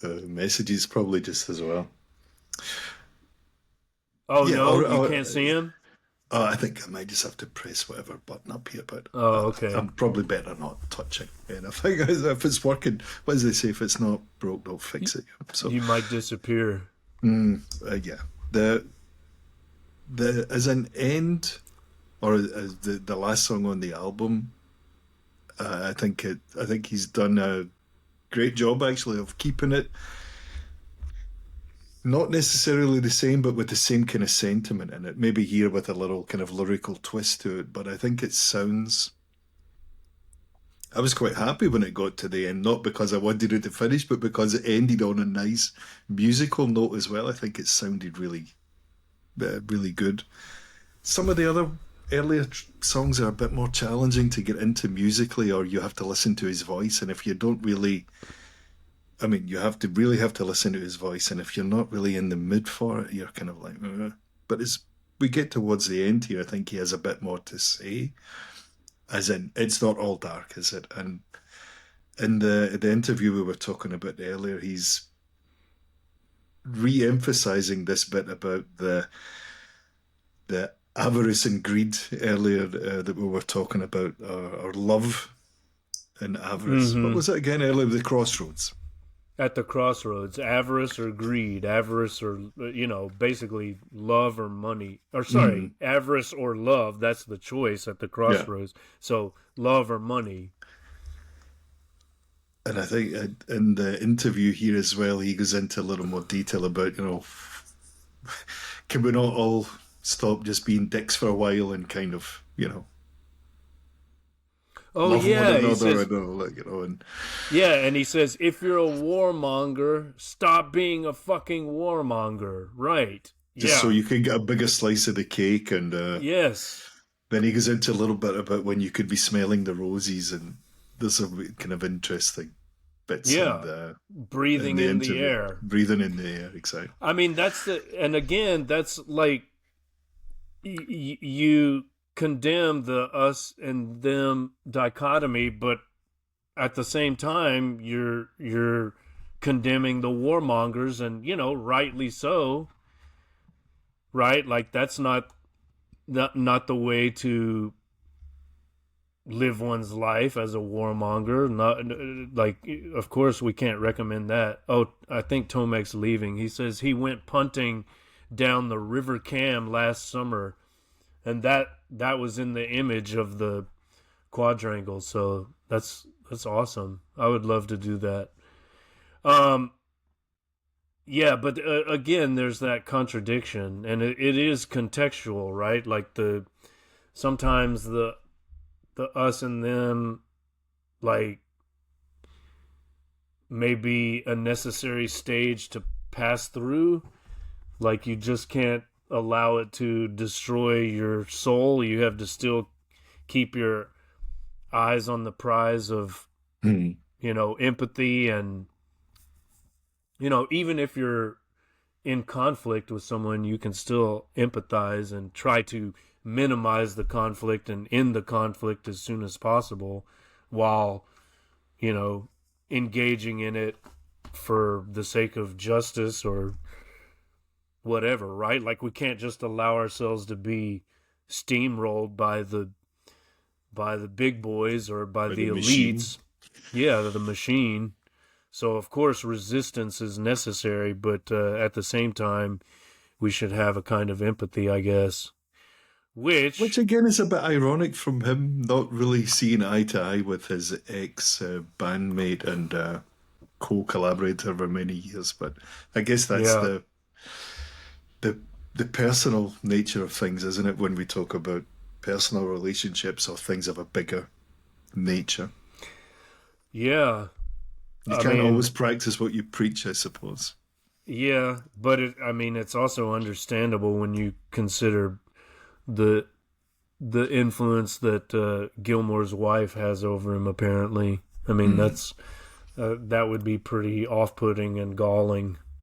messages probably just as well. Oh Yeah, no, you can't see him? I think I might just have to press whatever button up here, but Oh, okay. I'm probably better not touching. And I think if it's working, what do they say? If it's not broke, they'll fix it. So, You might disappear. yeah, the as an end or as the last song on the album, I think he's done a great job actually of keeping it not necessarily the same, but with the same kind of sentiment in it. Maybe here with a little kind of lyrical twist to it, but I think it sounds. I was quite happy when it got to the end, not because I wanted it to finish, but because it ended on a nice musical note as well. I think it sounded really good. Some of the other earlier songs are a bit more challenging to get into musically, or you have to listen to his voice. And if you don't really, I mean, you have to really have to listen to his voice. And if you're not really in the mood for it, you're kind of like, "Ugh." But as we get towards the end here, I think he has a bit more to say. As in, it's not all dark, is it? And in the interview we were talking about earlier, he's re-emphasizing this bit about the avarice and greed earlier that we were talking about, or love and avarice. What Mm-hmm. was it again earlier? The crossroads. At the crossroads, avarice or greed, avarice or, basically love or money. Or sorry, Mm, avarice or love, that's the choice at the yeah. crossroads. So love or money. And I think in the interview here as well, he goes into a little more detail about, can we not all stop just being dicks for a while and kind of, Oh love one yeah, he another says, and and yeah, and he says, if you're a warmonger, stop being a fucking warmonger. Right. just so Yeah. you can get a bigger slice of the cake. And Yes. then he goes into a little bit about when you could be smelling the roses, and there's some kind of interesting bits Yeah. in Breathing the in the interview. air. Breathing in the air, exactly. I mean, and again, that's like, you condemn the us and them dichotomy, but at the same time, you're condemning the warmongers, and rightly so, right? Like that's not the way to live one's life as a warmonger. Not like, of course, we can't recommend that. Oh, I think Tomek's leaving. He says he went punting down the River Cam last summer, and that was in the image of the quadrangle. So that's awesome. I would love to do that. Um, yeah, but again, there's that contradiction, and it is contextual, right? Like sometimes the us and them, like, may be a necessary stage to pass through. Like you just can't allow it to destroy your soul. You have to still keep your eyes on the prize of, Hmm. empathy, and even if you're in conflict with someone, you can still empathize and try to minimize the conflict and end the conflict as soon as possible, while you know engaging in it for the sake of justice or whatever, right? Like we can't just allow ourselves to be steamrolled by the big boys or by By the the machine. elites. Yeah, the machine. So of course resistance is necessary, but at the same time we should have a kind of empathy, I guess. Which Which, again is a bit ironic from him not really seeing eye to eye with his ex bandmate and co-collaborator over many years. But I guess that's yeah, the the personal nature of things, isn't it? When we talk about personal relationships or things of a bigger nature, yeah. you I can't mean, always practice what you preach, I suppose. yeah, but it's also understandable when you consider the the influence that Gilmore's wife has over him. Apparently, I mean Mm. that would be pretty off-putting and galling.